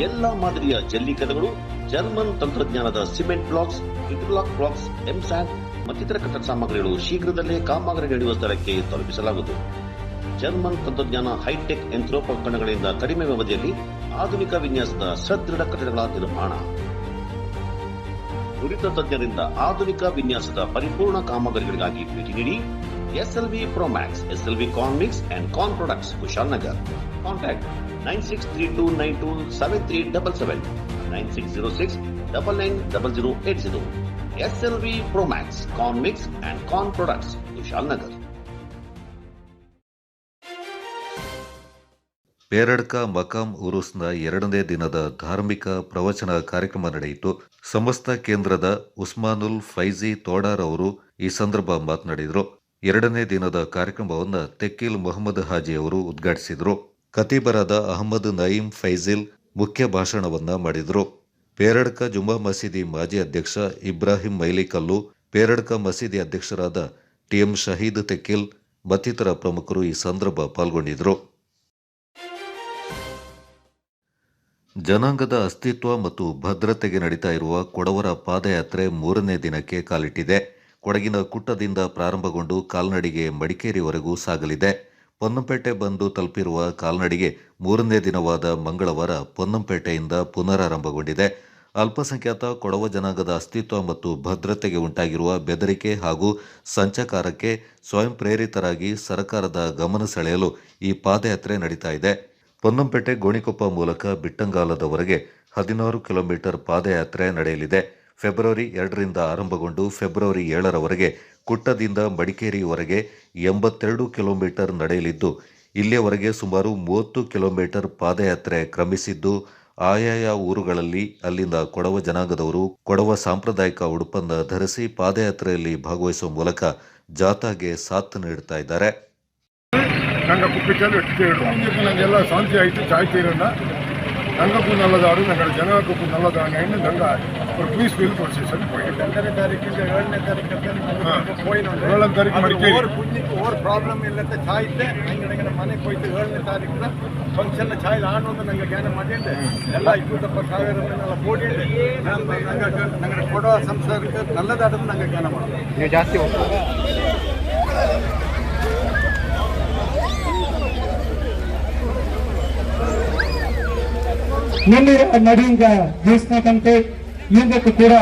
ಎಲ್ಲಾ ಮಾದರಿಯ ಜಲ್ಲಿ ಕದಗಳು, ಜರ್ಮನ್ ತಂತ್ರಜ್ಞಾನದ cement blocks, interlock blocks, M-sand ಮತ್ತಿತರ ಕಟ್ಟಡ ಸಾಮಗ್ರಿಗಳು ಶೀಘ್ರದಲ್ಲೇ ಕಾಮಗಾರಿ ನಡೆಯುವ ಸ್ಥಳಕ್ಕೆ ತಲುಪಿಸಲಾಗುವುದು. ಜರ್ಮನ್ ತಂತ್ರಜ್ಞಾನ ಹೈಟೆಕ್ ಯಂತ್ರೋಪಕರಣಗಳಿಂದ ಕಡಿಮೆ ಅವಧಿಯಲ್ಲಿ ಆಧುನಿಕ ವಿನ್ಯಾಸದ ಸದೃಢ ಕಟ್ಟಡಗಳ ನಿರ್ಮಾಣ. ನುರಿತ ತಜ್ಞರಿಂದ ಆಧುನಿಕ ವಿನ್ಯಾಸದ ಪರಿಪೂರ್ಣ ಕಾಮಗಾರಿಗಳಿಗಾಗಿ ಭೇಟಿ ನೀಡಿ. SLV Promax, SLV Conmix and Con products, Kushalnagar. Contact 9632927377, 9606990080. SLV Promax, Conmix and Con products, Kushalnagar. Peradka ಮಕಾಂ ಉರುಸ್ನ 2ನೇ ದಿನದ ಧಾರ್ಮಿಕ ಪ್ರವಚನ ಕಾರ್ಯಕ್ರಮ ನಡೆಯಿತು. ಸಮಸ್ತ ಕೇಂದ್ರದ ಉಸ್ಮಾನುಲ್ ಫೈಜಿ ತೋಡಾರ್ ಅವರು ಈ ಸಂದರ್ಭ ಮಾತನಾಡಿದರು. 2ನೇ ದಿನದ ಕಾರ್ಯಕ್ರಮವನ್ನು ತೆಕ್ಕೀಲ್ ಮೊಹಮ್ಮದ್ ಹಾಜಿ ಅವರು ಉದ್ಘಾಟಿಸಿದರು. ಖತೀಬರಾದ ಅಹಮದ್ ನಯೀಂ ಫೈಜಿಲ್ ಮುಖ್ಯ ಭಾಷಣವನ್ನ ಮಾಡಿದರು. ಪೇರಡ್ಕ ಜುಮ್ಮಾ ಮಸೀದಿ ಮಾಜಿ ಅಧ್ಯಕ್ಷ ಇಬ್ರಾಹಿಂ ಮೈಲಿಕಲ್ಲು, ಪೇರಡ್ಕ ಮಸೀದಿ ಅಧ್ಯಕ್ಷರಾದ ಟಿಎಂ ಶಹೀದ್ ತೆಕ್ಕೀಲ್ ಮತ್ತಿತರ ಪ್ರಮುಖರು ಈ ಸಂದರ್ಭ ಪಾಲ್ಗೊಂಡಿದ್ದರು. ಜನಾಂಗದ ಅಸ್ತಿತ್ವ ಮತ್ತು ಭದ್ರತೆಗೆ ನಡೀತಾ ಇರುವ ಕೊಡವರ ಪಾದಯಾತ್ರೆ 3ನೇ ದಿನಕ್ಕೆ ಕಾಲಿಟ್ಟಿದೆ. ಕೊಡಗಿನ ಕುಟ್ಟದಿಂದ ಪ್ರಾರಂಭಗೊಂಡು ಕಾಲ್ನಡಿಗೆ ಮಡಿಕೇರಿವರೆಗೂ ಸಾಗಲಿದೆ. ಪೊನ್ನಂಪೇಟೆ ಬಂದು ತಲುಪಿರುವ ಕಾಲ್ನಡಿಗೆ 3ನೇ ದಿನವಾದ ಮಂಗಳವಾರ ಪೊನ್ನಂಪೇಟೆಯಿಂದ ಪುನರಾರಂಭಗೊಂಡಿದೆ. ಅಲ್ಪಸಂಖ್ಯಾತ ಕೊಡವ ಜನಾಂಗದ ಅಸ್ತಿತ್ವ ಮತ್ತು ಭದ್ರತೆಗೆ ಉಂಟಾಗಿರುವ ಬೆದರಿಕೆ ಹಾಗೂ ಸಂಚಕಾರಕ್ಕೆ ಸ್ವಯಂ ಪ್ರೇರಿತರಾಗಿ ಸರ್ಕಾರದ ಗಮನ ಸೆಳೆಯಲು ಈ ಪಾದಯಾತ್ರೆ ನಡೀತಾ ಇದೆ. ಪೊನ್ನಂಪೇಟೆ ಗೋಣಿಕೊಪ್ಪ ಮೂಲಕ ಬಿಟ್ಟಂಗಾಲದವರೆಗೆ 16 ಕಿಲೋಮೀಟರ್ ಪಾದಯಾತ್ರೆ ನಡೆಯಲಿದೆ. ಫೆಬ್ರವರಿ 2ರಿಂದ ಆರಂಭಗೊಂಡು ಫೆಬ್ರವರಿ 7ರವರೆಗೆ ಕುಟ್ಟದಿಂದ ಮಡಿಕೇರಿವರೆಗೆ 82 ಕಿಲೋಮೀಟರ್ ನಡೆಯಲಿದ್ದು, ಇಲ್ಲಿಯವರೆಗೆ ಸುಮಾರು 30 ಕಿಲೋಮೀಟರ್ ಪಾದಯಾತ್ರೆ ಕ್ರಮಿಸಿದ್ದು, ಆಯಾಯ ಊರುಗಳಲ್ಲಿ ಅಲ್ಲಿಂದ ಕೊಡವ ಜನಾಂಗದವರು ಕೊಡವ ಸಾಂಪ್ರದಾಯಿಕ ಉಡುಪನ್ನು ಧರಿಸಿ ಪಾದಯಾತ್ರೆಯಲ್ಲಿ ಭಾಗವಹಿಸುವ ಮೂಲಕ ಜಾಥಾಗೆ ಸಾಥ್ ನೀಡುತ್ತಾ ಇದ್ದಾರೆ. நாங்கள் குப்பிட்டாலும் எடுத்துகிட்டே விடுவோம். நாங்கள் எல்லாம் சாந்தி ஆகிட்டு சாய்த்தீரன்னா நாங்கள் நல்லதாடு, நாங்கள் ஜனங்களுக்கு நல்லதாங்கன்னு நாங்கள் ஒரு பீஸ்ஃபுல் ப்ரொசீஜர் போயிட்டு 2ನೇ ತಾರೀಕಿಂದ 7ನೇ ತಾರೀಕು ಮಡಿಕೇರಿ ಓವರ್ ಪ್ರಾಬ್ಲಮ್ ಇಲ್ಲತ್ತೆ ಚಾಯ್ತೆ ನಂಗೆ ಮನೆಗೆ ಹೋಯ್ತು. 7ನೇ ತಾರೀಕಿನ ಫಂಕ್ಷನ್ ಚಾಯ್ ಆಡೋದು ನಂಗೆ ಜ್ಞಾನ ಮಾಡಿಂಡೆ ಎಲ್ಲ 20,000 ಕೋಡಿಂಡೆ ನಂಗೆ ಕೊಡೋ ಸಂಸಾರಕ್ಕೆ ನಲ್ಲದಾಡೋದು ನಂಗೆ ಜ್ಞಾನ ಮಾಡೋದು. ನೀವು ಜಾಸ್ತಿ ಹೋಗ್ತದೆ. ನಿನ್ನೆ ನಡುವಿಂಗ ದಿವಸನಕಂತೆ ಇವುದಕ್ಕೂ ಕೂಡ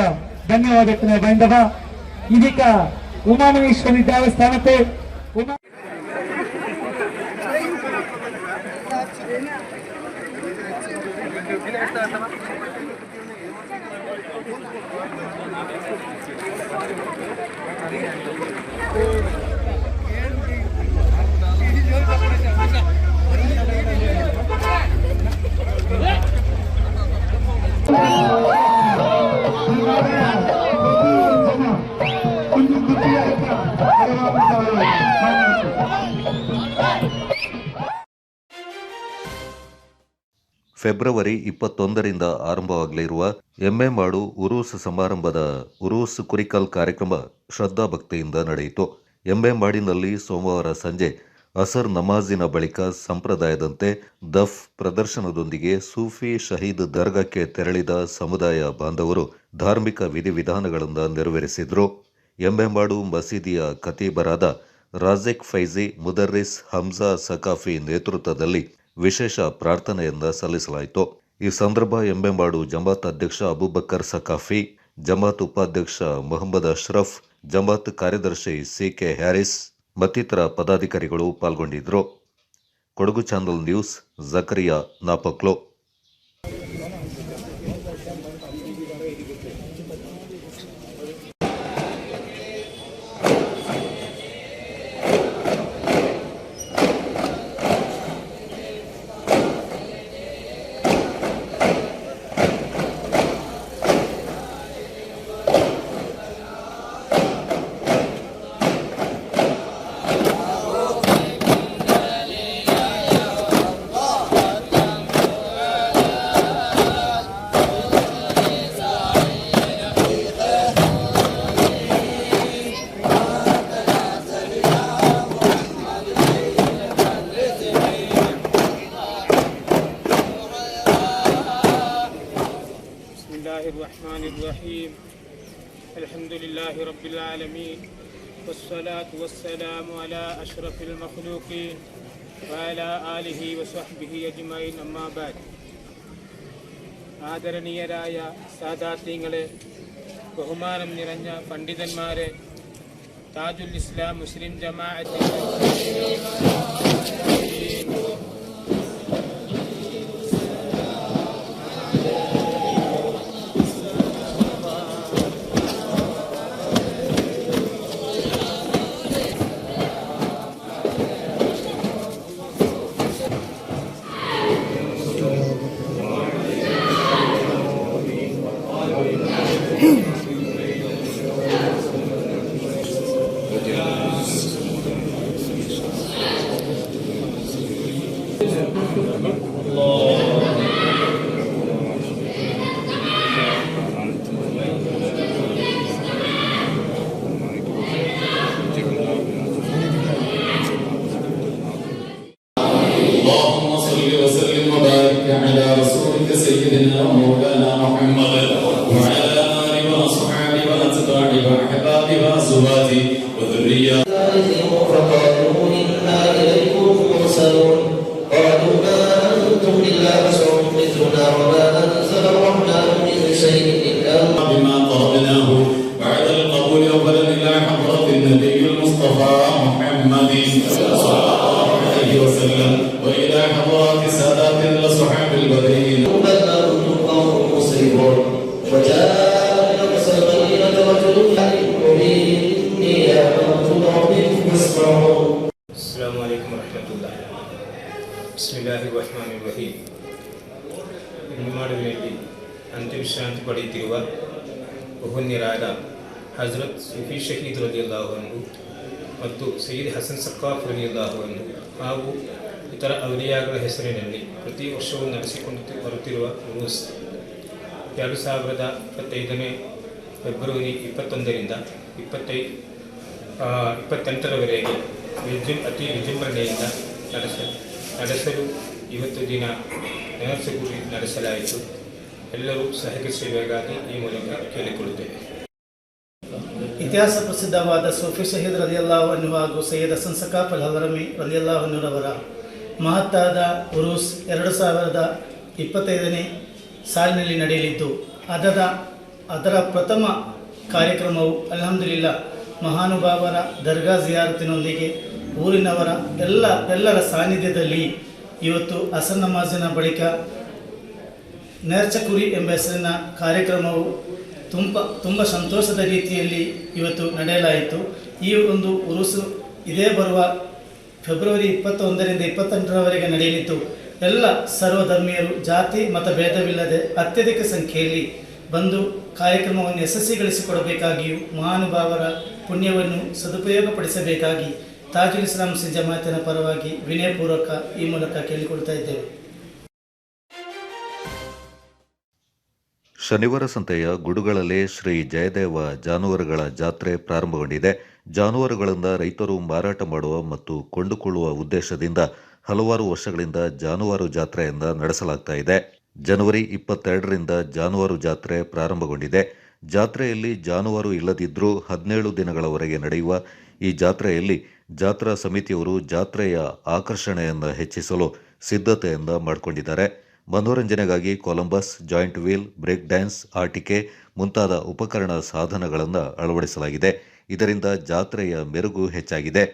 ಧನ್ಯವಾದಕ್ಕೆ ಬೈಂದವ. ಇದೀಗ ಉಮಾಮಹೇಶ್ವರಿ ದೇವಸ್ಥಾನಕ್ಕೆ ಫೆಬ್ರವರಿ 21ರಿಂದ ಆರಂಭವಾಗಲಿರುವ ಎಮ್ಮೆಮಾಡು ಉರೂಸ್ ಸಮಾರಂಭದ ಉರೂಸ್ ಕುರಿಕಲ್ ಕಾರ್ಯಕ್ರಮ ಶ್ರದ್ಧಾಭಕ್ತಿಯಿಂದ ನಡೆಯಿತು. ಎಮ್ಮೆಮಾಡಿನಲ್ಲಿ ಸೋಮವಾರ ಸಂಜೆ ಅಸರ್ ನಮಾಜಿನ ಬಳಿಕ ಸಂಪ್ರದಾಯದಂತೆ ದಫ್ ಪ್ರದರ್ಶನದೊಂದಿಗೆ ಸೂಫಿ ಶಹೀದ್ ದರ್ಗಾಕ್ಕೆ ತೆರಳಿದ ಸಮುದಾಯ ಬಾಂಧವರು ಧಾರ್ಮಿಕ ವಿಧಿವಿಧಾನಗಳನ್ನು ನೆರವೇರಿಸಿದರು. ಎಮ್ಮೆಮಾಡು ಮಸೀದಿಯ ಖತೀಬರಾದ ರಾಜಿಕ್ ಫೈಜಿ ಮುದರ್ರಿಸ್ ಹಮ್ಜಾ ಸಕಾಫಿ ನೇತೃತ್ವದಲ್ಲಿ ವಿಶೇಷ ಪ್ರಾರ್ಥನೆಯನ್ನ ಸಲ್ಲಿಸಲಾಯಿತು. ಈ ಸಂದರ್ಭ ಎಮ್ಮೆಮಾಡು ಜಮಾತ್ ಅಧ್ಯಕ್ಷ ಅಬೂಬಕರ್ ಸಕಾಫಿ, ಜಮಾತ್ ಉಪಾಧ್ಯಕ್ಷ ಮೊಹಮ್ಮದ್ ಅಶ್ರಫ್, ಜಮಾತ್ ಕಾರ್ಯದರ್ಶಿ ಸಿಕೆ ಹ್ಯಾರಿಸ್ ಮತ್ತಿತರ ಪದಾಧಿಕಾರಿಗಳು ಪಾಲ್ಗೊಂಡಿದ್ದರು. Kodagu channel news, Zakariya ನಾಪಕ್ಲೋ. الرحيم الحمد لله رب العالمين والصلاة والسلام على أشرف المخلوقين وعلى آله وصحبه أجمعين أما بعد ആദരണീയരായ സാദാത്യങ്ങളെ, ബഹുമാനം നിറഞ്ഞ പണ്ഡിതന്മാരെ, താജുൽ ഇസ്ലാം മുസ്ലിം ജമാഅത്ത് ನಿರ್ಮಾಣದಲ್ಲಿ ಅಂತಿಮ ಶಾಂತಿ ಪಡೆಯುತ್ತಿರುವ ಬಹುನ್ಯರಾದ ಹಜರತ್ ಸೂಫಿ ಶಹೀದ್ ರಲಿಯಲ್ಲಾಹು ಅನ್ಹು ಮತ್ತು ಸಯ್ಯದ್ ಹಸನ್ ಸಕ್ಕಾಫ್ ರಲಿಯಲ್ಲಾಹು ಅನ್ಹು ಹಾಗೂ ಇತರ ಔಲಿಯಾಗಳ ಹೆಸರಿನಲ್ಲಿ ಪ್ರತಿ ವರ್ಷವೂ ನಡೆಸಿಕೊಂಡು ಬರುತ್ತಿರುವ ಉರೂಸ್ 2025ನೇ ಫೆಬ್ರವರಿ 21ರಿಂದ 28ರವರೆಗೆ ಅತಿ ವಿಜೃಂಭಣೆಯಿಂದ ನಡೆಸಲು ಇವತ್ತು ದಿನ ನೆನಪಿಸುಗುರಿ ನಡೆಸಲಾಯಿತು. ಎಲ್ಲರೂ ಸಹಕರಿಸಬೇಕಾಗಿ ಈ ಮೂಲಕ ಕೇಳಿಕೊಳ್ಳುತ್ತೇವೆ. ಇತಿಹಾಸ ಪ್ರಸಿದ್ಧವಾದ ಸೂಫಿ ಶಹೀದ್ ರಲಿಯಲ್ಲಾಹು ಅನ್ಹು ಹಾಗೂ ಸಯ್ಯದ್ ಹಸನ್ ಸಕಾಫ್ ಅಲ್ ಹಲರಮಿ ರಲಿಯಲ್ಲಾಹು ಅನ್ಹುರವರ ಮಹತ್ತಾದ ಉರೂಸ್ 2025ನೇ ಸಾಲಿನಲ್ಲಿ ನಡೆಯಲಿದ್ದು ಅದರ ಪ್ರಥಮ ಕಾರ್ಯಕ್ರಮವು ಅಲ್ಹಮ್ದುಲಿಲ್ಲಾ ಮಹಾನುಭಾವರ ದರ್ಗಾ ಜಿಯಾರತಿನೊಂದಿಗೆ ಊರಿನವರ ಎಲ್ಲರ ಸಾನ್ನಿಧ್ಯದಲ್ಲಿ ಇವತ್ತು ಅಸರ್ ನಮಾಜಿನ ಬಳಿಕ ನೇರ್ಚಕುರಿ ಎಂಬ ಹೆಸರಿನ ಕಾರ್ಯಕ್ರಮವು ತುಂಬ ಸಂತೋಷದ ರೀತಿಯಲ್ಲಿ ಇವತ್ತು ನಡೆಯಲಾಯಿತು. ಈ ಒಂದು ಉರುಸು ಇದೇ ಬರುವ ಫೆಬ್ರವರಿ 21ರಿಂದ 28ರವರೆಗೆ ನಡೆಯಲಿದ್ದು ಎಲ್ಲ ಸರ್ವಧರ್ಮೀಯರು ಜಾತಿ ಮತ ಭೇದವಿಲ್ಲದೆ ಅತ್ಯಧಿಕ ಸಂಖ್ಯೆಯಲ್ಲಿ ಬಂದು ಕಾರ್ಯಕ್ರಮವನ್ನು ಯಶಸ್ವಿಗೊಳಿಸಿಕೊಡಬೇಕಾಗಿಯೂ ಮಹಾನುಭಾವರ ಪುಣ್ಯವನ್ನು ಸದುಪಯೋಗಪಡಿಸಬೇಕಾಗಿ ತಾಜುಲ್ ಇಸ್ಲಾಂ ಮುಸ್ಲಿಂ ಜಮಾತಿನ ಪರವಾಗಿ ವಿನಯಪೂರ್ವಕ ಈ ಮೂಲಕ ಕೇಳಿಕೊಳ್ತಾ ಇದ್ದೇವೆ. ಶನಿವಾರ ಸಂತೆಯ ಗುಡುಗಳಲ್ಲೇ ಶ್ರೀ ಜಯದೇವ ಜಾನುವಾರುಗಳ ಜಾತ್ರೆ ಪ್ರಾರಂಭಗೊಂಡಿದೆ. ಜಾನುವಾರುಗಳಿಂದ ರೈತರು ಮಾರಾಟ ಮಾಡುವ ಮತ್ತು ಕೊಂಡುಕೊಳ್ಳುವ ಉದ್ದೇಶದಿಂದ ಹಲವಾರು ವರ್ಷಗಳಿಂದ ಜಾನುವಾರು ಜಾತ್ರೆಯನ್ನು ನಡೆಸಲಾಗ್ತಾ ಇದೆ. ಜನವರಿ 22ರಿಂದ ಜಾನುವಾರು ಜಾತ್ರೆ ಪ್ರಾರಂಭಗೊಂಡಿದೆ. ಜಾತ್ರೆಯಲ್ಲಿ ಜಾನುವಾರು ಇಲ್ಲದಿದ್ದರೂ 17 ದಿನಗಳವರೆಗೆ ನಡೆಯುವ ಈ ಜಾತ್ರೆಯಲ್ಲಿ ಜಾತ್ರಾ ಸಮಿತಿಯವರು ಜಾತ್ರೆಯ ಆಕರ್ಷಣೆಯನ್ನು ಹೆಚ್ಚಿಸಲು ಸಿದ್ಧತೆಯನ್ನು ಮಾಡಿಕೊಂಡಿದ್ದಾರೆ. ಮನೋರಂಜನೆಗಾಗಿ Columbus, giant wheel, break dance, ಆಟಿಕೆ ಮುಂತಾದ ಉಪಕರಣ ಸಾಧನಗಳನ್ನು ಅಳವಡಿಸಲಾಗಿದೆ. ಇದರಿಂದ ಜಾತ್ರೆಯ ಮೆರುಗು ಹೆಚ್ಚಾಗಿದೆ.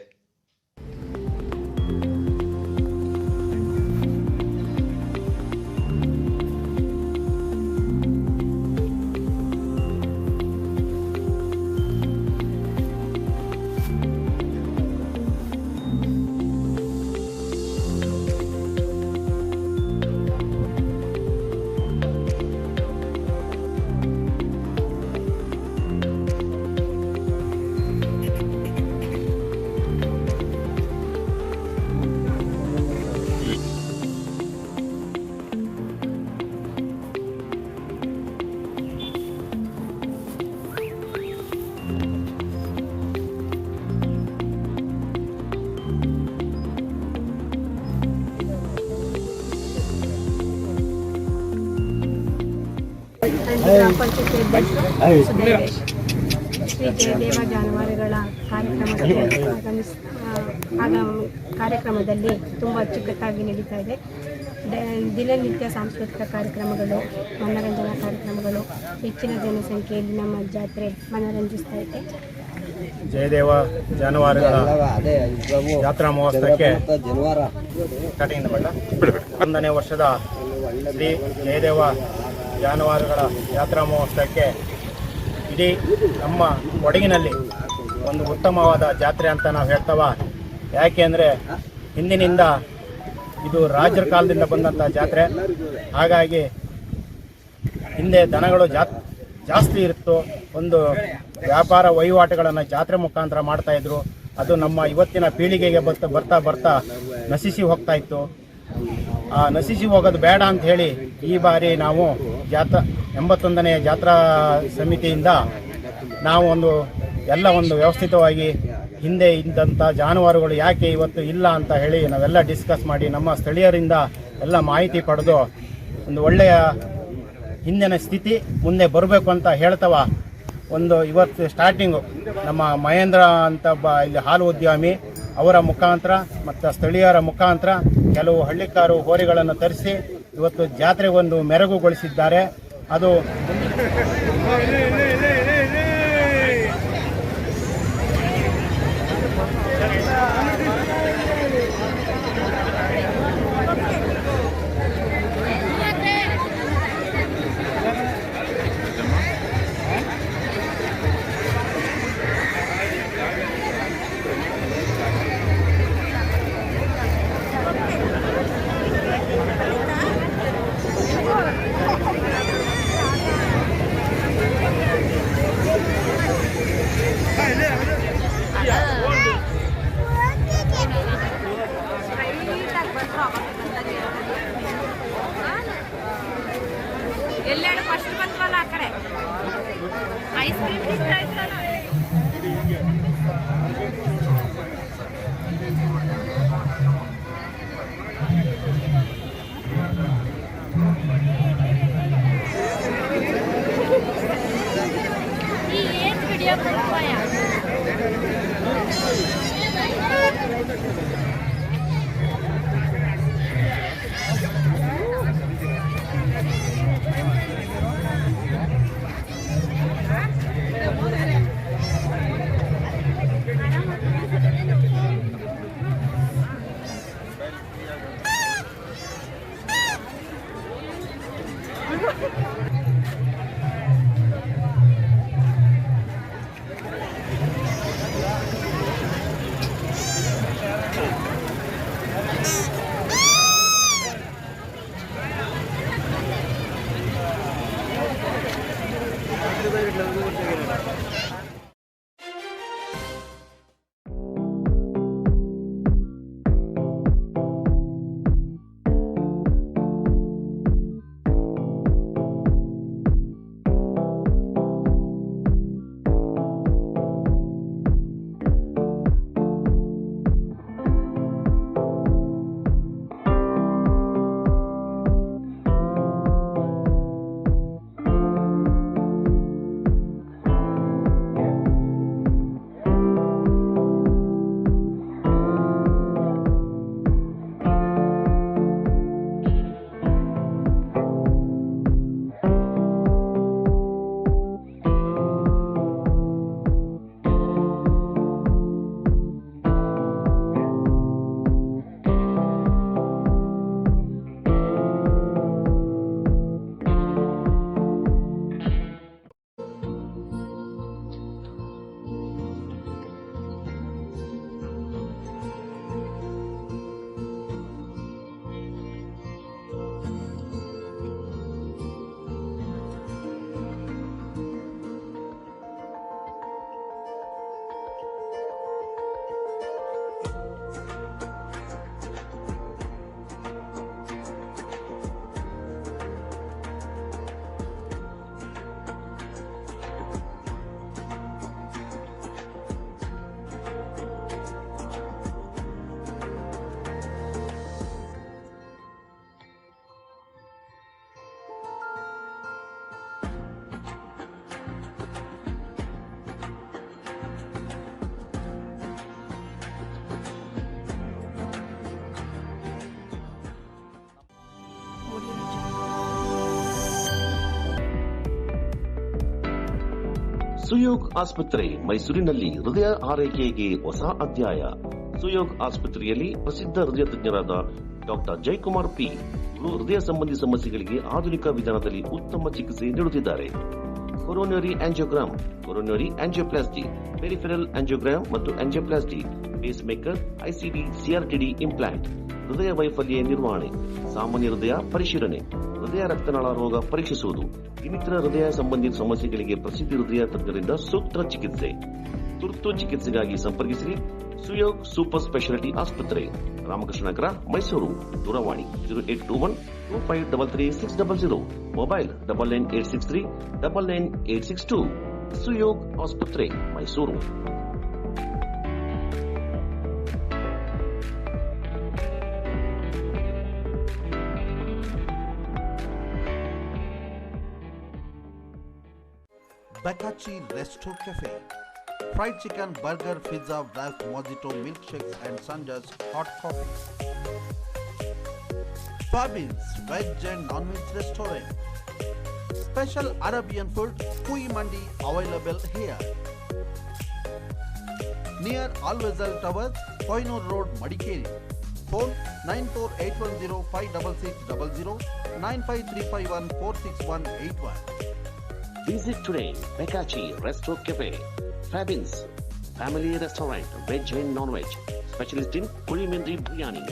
ಗ್ರಾಮ ಪಂಚಾಯತಿ ಅಧ್ಯಕ್ಷರು ಸುದೇವೇಶ್ ಶ್ರೀ ಜಯದೇವ ಜಾನುವಾರುಗಳ ಕಾರ್ಯಕ್ರಮಕ್ಕೆ ಕಾರ್ಯಕ್ರಮದಲ್ಲಿ ತುಂಬ ಅಚ್ಚುಕಟ್ಟಾಗಿ ನಡೀತಾ ಇದೆ. ದಿನನಿತ್ಯ ಸಾಂಸ್ಕೃತಿಕ ಕಾರ್ಯಕ್ರಮಗಳು, ಮನೋರಂಜನಾ ಕಾರ್ಯಕ್ರಮಗಳು ಹೆಚ್ಚಿನ ಜನಸಂಖ್ಯೆಯಲ್ಲಿ ನಮ್ಮ ಜಾತ್ರೆ ಮನೋರಂಜಿಸ್ತಾ ಇದೆ. ಜಯದೇವ ಜಾನುವಾರುಗಳ ಜಾತ್ರಾ ಮಹೋತ್ಸವಕ್ಕೆ ಒಂದನೇ ವರ್ಷದ ಶ್ರೀ ಜಯದೇವ ಜಾನುವಾರುಗಳ ಜಾತ್ರಾ ಮಹೋತ್ಸವಕ್ಕೆ ಇಡೀ ನಮ್ಮ ಕೊಡಗಿನಲ್ಲಿ ಒಂದು ಉತ್ತಮವಾದ ಜಾತ್ರೆ ಅಂತ ನಾವು ಹೇಳ್ತವ. ಯಾಕೆ ಅಂದರೆ ಹಿಂದಿನಿಂದ ಇದು ರಾಜರ ಕಾಲದಿಂದ ಬಂದಂಥ ಜಾತ್ರೆ. ಹಾಗಾಗಿ ಹಿಂದೆ ದನಗಳು ಜಾಸ್ತಿ ಇರುತ್ತೋ, ಒಂದು ವ್ಯಾಪಾರ ವಹಿವಾಟುಗಳನ್ನು ಜಾತ್ರೆ ಮುಖಾಂತರ ಮಾಡ್ತಾಯಿದ್ರು. ಅದು ನಮ್ಮ ಇವತ್ತಿನ ಪೀಳಿಗೆಗೆ ಬರ್ತಾ ಬರ್ತಾ ನಶಿಸಿ ಹೋಗ್ತಾ ಇತ್ತು. ಆ ನಶಿಸಿ ಹೋಗೋದು ಬೇಡ ಅಂತ ಹೇಳಿ ಈ ಬಾರಿ ನಾವು 81ನೇ ಜಾತ್ರಾ ಸಮಿತಿಯಿಂದ ನಾವು ಒಂದು ವ್ಯವಸ್ಥಿತವಾಗಿ ಹಿಂದೆ ಇದ್ದಂಥ ಜಾನುವಾರುಗಳು ಯಾಕೆ ಇವತ್ತು ಇಲ್ಲ ಅಂತ ಹೇಳಿ ನಾವೆಲ್ಲ ಡಿಸ್ಕಸ್ ಮಾಡಿ ನಮ್ಮ ಸ್ಥಳೀಯರಿಂದ ಎಲ್ಲ ಮಾಹಿತಿ ಪಡೆದು ಒಂದು ಒಳ್ಳೆಯ ಹಿಂದಿನ ಸ್ಥಿತಿ ಮುಂದೆ ಬರಬೇಕು ಅಂತ ಹೇಳ್ತವ. ಇವತ್ತು ಸ್ಟಾರ್ಟಿಂಗು ನಮ್ಮ ಮಹೇಂದ್ರ ಅಂತ ಇಲ್ಲಿ ಹಾಲು ಉದ್ಯಮಿ ಅವರ ಮುಖಾಂತರ ಮತ್ತು ಸ್ಥಳೀಯರ ಮುಖಾಂತರ ಕೆಲವು ಹಳ್ಳಿಕಾರು ಹೋರಿಗಳನ್ನು ತರಿಸಿ ಇವತ್ತು ಜಾತ್ರೆಗೊಂದು ಮೆರುಗುಗೊಳಿಸಿದ್ದಾರೆ. ಅದು ಎಲ್ಲೆಡೆ ಫಸ್ಟ್ ಬಂದ್ವಲ್ಲ ಆ ಕಡೆ ಐಸ್ ಕ್ರೀಮ್ ತಿಂತಾ ಇದ್ರಲ್ಲ. ಈ ಏನ್ ವಿಡಿಯೋ ಕೊಡ್ತೀಯ? ಸುಯೋಗ್ ಆಸ್ಪತ್ರೆ ಮೈಸೂರಿನಲ್ಲಿ ಹೃದಯ ಆರೈಕೆಗೆ ಹೊಸ ಅಧ್ಯಾಯ. ಸುಯೋಗ್ ಆಸ್ಪತ್ರೆಯಲ್ಲಿ ಪ್ರಸಿದ್ಧ ಹೃದಯ ತಜ್ಞರಾದ ಡಾಕ್ಟರ್ ಜಯಕುಮಾರ್ ಪಿ ಇವರು ಹೃದಯ ಸಂಬಂಧಿ ಸಮಸ್ಯೆಗಳಿಗೆ ಆಧುನಿಕ ವಿಧಾನದಲ್ಲಿ ಉತ್ತಮ ಚಿಕಿತ್ಸೆ ನೀಡುತ್ತಿದ್ದಾರೆ. Coronary angiogram, coronary angioplasty, peripheral angiogram ಮತ್ತು angioplasty, pacemaker, ICD, CRTD implant, ಹೃದಯ ವೈಫಲ್ಯ ನಿರ್ವಹಣೆ, ಸಾಮಾನ್ಯ ಹೃದಯ ಪರಿಶೀಲನೆ, ಹೃದಯ ರಕ್ತನಾಳ ರೋಗ ಪರೀಕ್ಷಿಸುವುದು, ಇನ್ನಿತರ ಹೃದಯ ಸಂಬಂಧಿ ಸಮಸ್ಯೆಗಳಿಗೆ ಪ್ರಸಿದ್ಧ ಹೃದಯ ತಜ್ಞರಿಂದ ಸೂಕ್ತ ಚಿಕಿತ್ಸೆ. ತುರ್ತು ಚಿಕಿತ್ಸೆಗಾಗಿ ಸಂಪರ್ಕಿಸಿರಿ ಸುಯೋಗ್ ಸೂಪರ್ ಸ್ಪೆಷಾಲಿಟಿ ಆಸ್ಪತ್ರೆ, ರಾಮಕೃಷ್ಣ ನಗರ, ಮೈಸೂರು. ದೂರವಾಣಿ 0821-2533-600, ಮೊಬೈಲ್ 9986399862. ಸುಯೋಗ್ ಆಸ್ಪತ್ರೆ Mysuru. Bakachi Resto Cafe. Fried chicken, burger, pizza, wraps, mojito, milkshakes and Sanja's hot coffee. Fabins Veg and Non-Veg Restaurant. Special Arabian food, Kui Mandi available here. Near Alvezal Towers, Koinur Road, Madikeri. Phone 9481056600, 953514681. Visit today Bakachi Resto Cafe. Fabins Family Restaurant, Veg and Non-Veg, specialist in Kulimindri Biryani.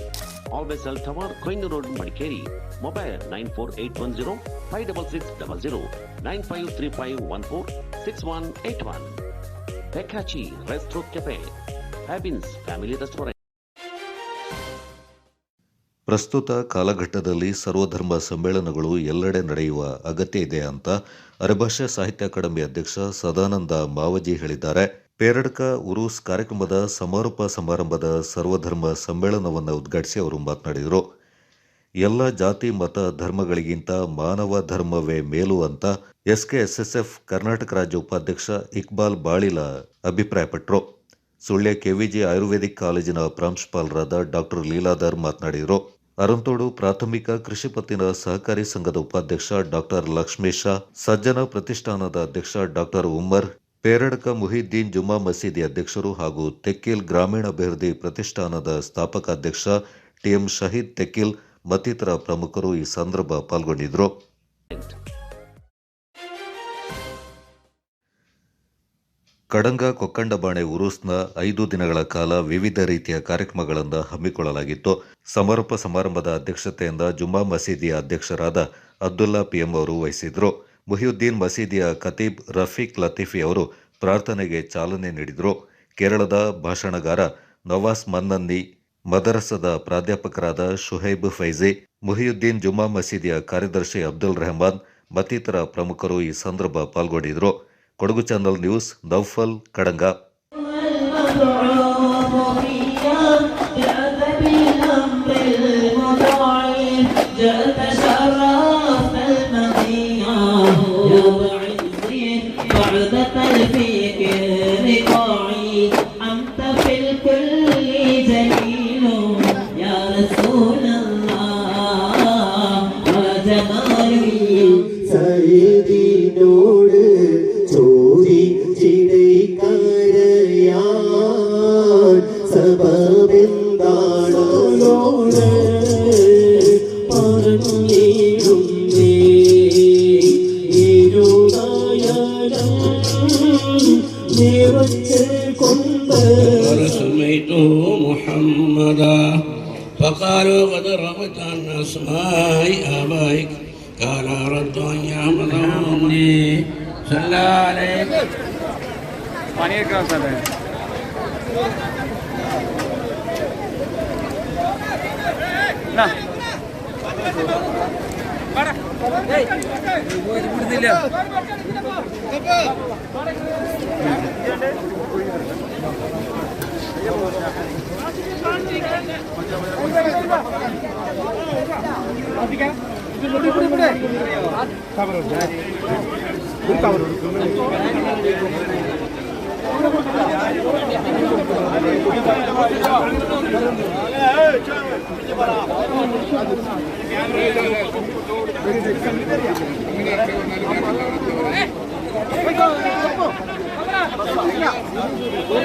Always Al Tower, Koinur Road, Madikeri. Mobile 94810-56600, 9535146181. Bakachi Resto Cafe. Fabins Family Restaurant. ಪ್ರಸ್ತುತ ಕಾಲಘಟ್ಟದಲ್ಲಿ ಸರ್ವಧರ್ಮ ಸಮ್ಮೇಳನಗಳು ಎಲ್ಲೆಡೆ ನಡೆಯುವ ಅಗತ್ಯ ಇದೆ ಅಂತ ಅರೆಭಾಷೆ ಸಾಹಿತ್ಯ academy ಅಧ್ಯಕ್ಷ ಸದಾನಂದ ಮಾವಜಿ ಹೇಳಿದ್ದಾರೆ. ಪೇರಡ್ಕ ಉರೂಸ್ ಕಾರ್ಯಕ್ರಮದ ಸಮಾರೋಪ ಸಮಾರಂಭದ ಸರ್ವಧರ್ಮ ಸಮ್ಮೇಳನವನ್ನು ಉದ್ಘಾಟಿಸಿ ಅವರು ಮಾತನಾಡಿದರು. ಎಲ್ಲ ಜಾತಿ ಮತ ಧರ್ಮಗಳಿಗಿಂತ ಮಾನವ ಧರ್ಮವೇ ಮೇಲು ಅಂತ ಎಸ್ಕೆಎಸ್ಎಸ್ಎಫ್ ಕರ್ನಾಟಕ ರಾಜ್ಯ ಉಪಾಧ್ಯಕ್ಷ ಇಕ್ಬಾಲ್ ಬಾಳಿಲ ಅಭಿಪ್ರಾಯಪಟ್ಟರು. ಸುಳ್ಯ ಕೆವಿಜಿ ಆಯುರ್ವೇದಿಕ್ ಕಾಲೇಜಿನ ಪ್ರಾಂಶುಪಾಲರಾದ ಡಾಕ್ಟರ್ ಲೀಲಾಧರ್ ಮಾತನಾಡಿದರು. ಅರಂತೋಡು ಪ್ರಾಥಮಿಕ ಕೃಷಿ ಪತ್ತಿನ ಸಹಕಾರಿ ಸಂಘದ ಉಪಾಧ್ಯಕ್ಷ ಡಾಕ್ಟರ್ ಲಕ್ಷ್ಮೇಶ, ಸಜ್ಜನ ಪ್ರತಿಷ್ಠಾನದ ಅಧ್ಯಕ್ಷ ಡಾಕ್ಟರ್ ಉಮ್ಮರ್, ಪೇರಡ್ಕ ಮುಹಿದ್ದೀನ್ ಜುಮ್ಮಾ ಮಸೀದಿ ಅಧ್ಯಕ್ಷರು ಹಾಗೂ ತೆಕ್ಕಿಲ್ ಗ್ರಾಮೀಣಾಭಿವೃದ್ಧಿ ಪ್ರತಿಷ್ಠಾನದ ಸ್ಥಾಪಕ ಅಧ್ಯಕ್ಷ ಟಿಎಂ ಶಹೀದ್ ತೆಕ್ಕಿಲ್ ಮತ್ತಿತರ ಪ್ರಮುಖರು ಈ ಸಂದರ್ಭ ಪಾಲ್ಗೊಂಡಿದ್ದರು. ಕಡಂಗ ಕೊಕ್ಕಂಡಬಾಣೆ ಉರೂಸ್ನ 5 ದಿನಗಳ ಕಾಲ ವಿವಿಧ ರೀತಿಯ ಕಾರ್ಯಕ್ರಮಗಳನ್ನು ಹಮ್ಮಿಕೊಳ್ಳಲಾಗಿತ್ತು. ಸಮಾರೋಪ ಸಮಾರಂಭದ ಅಧ್ಯಕ್ಷತೆಯಿಂದ ಜುಮ್ಮಾ ಮಸೀದಿಯ ಅಧ್ಯಕ್ಷರಾದ ಅಬ್ದುಲ್ಲಾ ಪಿಎಂ ಅವರು ವಹಿಸಿದ್ರು. ಮುಹಿಯುದ್ದೀನ್ ಮಸೀದಿಯ ಖತೀಬ್ ರಫೀಕ್ ಲತೀಫಿ ಅವರು ಪ್ರಾರ್ಥನೆಗೆ ಚಾಲನೆ ನೀಡಿದರು. ಕೇರಳದ ಭಾಷಣಗಾರ ನವಾಸ್ ಮನ್ನನ್ನಿ, ಮದರಸದ ಪ್ರಾಧ್ಯಾಪಕರಾದ ಶುಹೈಬ್ ಫೈಜಿ, ಮುಹಿಯುದ್ದೀನ್ ಜುಮ್ಮಾ ಮಸೀದಿಯ ಕಾರ್ಯದರ್ಶಿ ಅಬ್ದುಲ್ ರೆಹಮಾನ್ ಮತ್ತಿತರ ಪ್ರಮುಖರು ಈ ಸಂದರ್ಭ ಪಾಲ್ಗೊಂಡಿದ್ದರು. Kodagu channel news, Noufal, Kadanga. فقالوا قد رغبت عن أسماء آبائك قال أردت أن يعملوني صلى عليك पानी का सर है ना ಇದು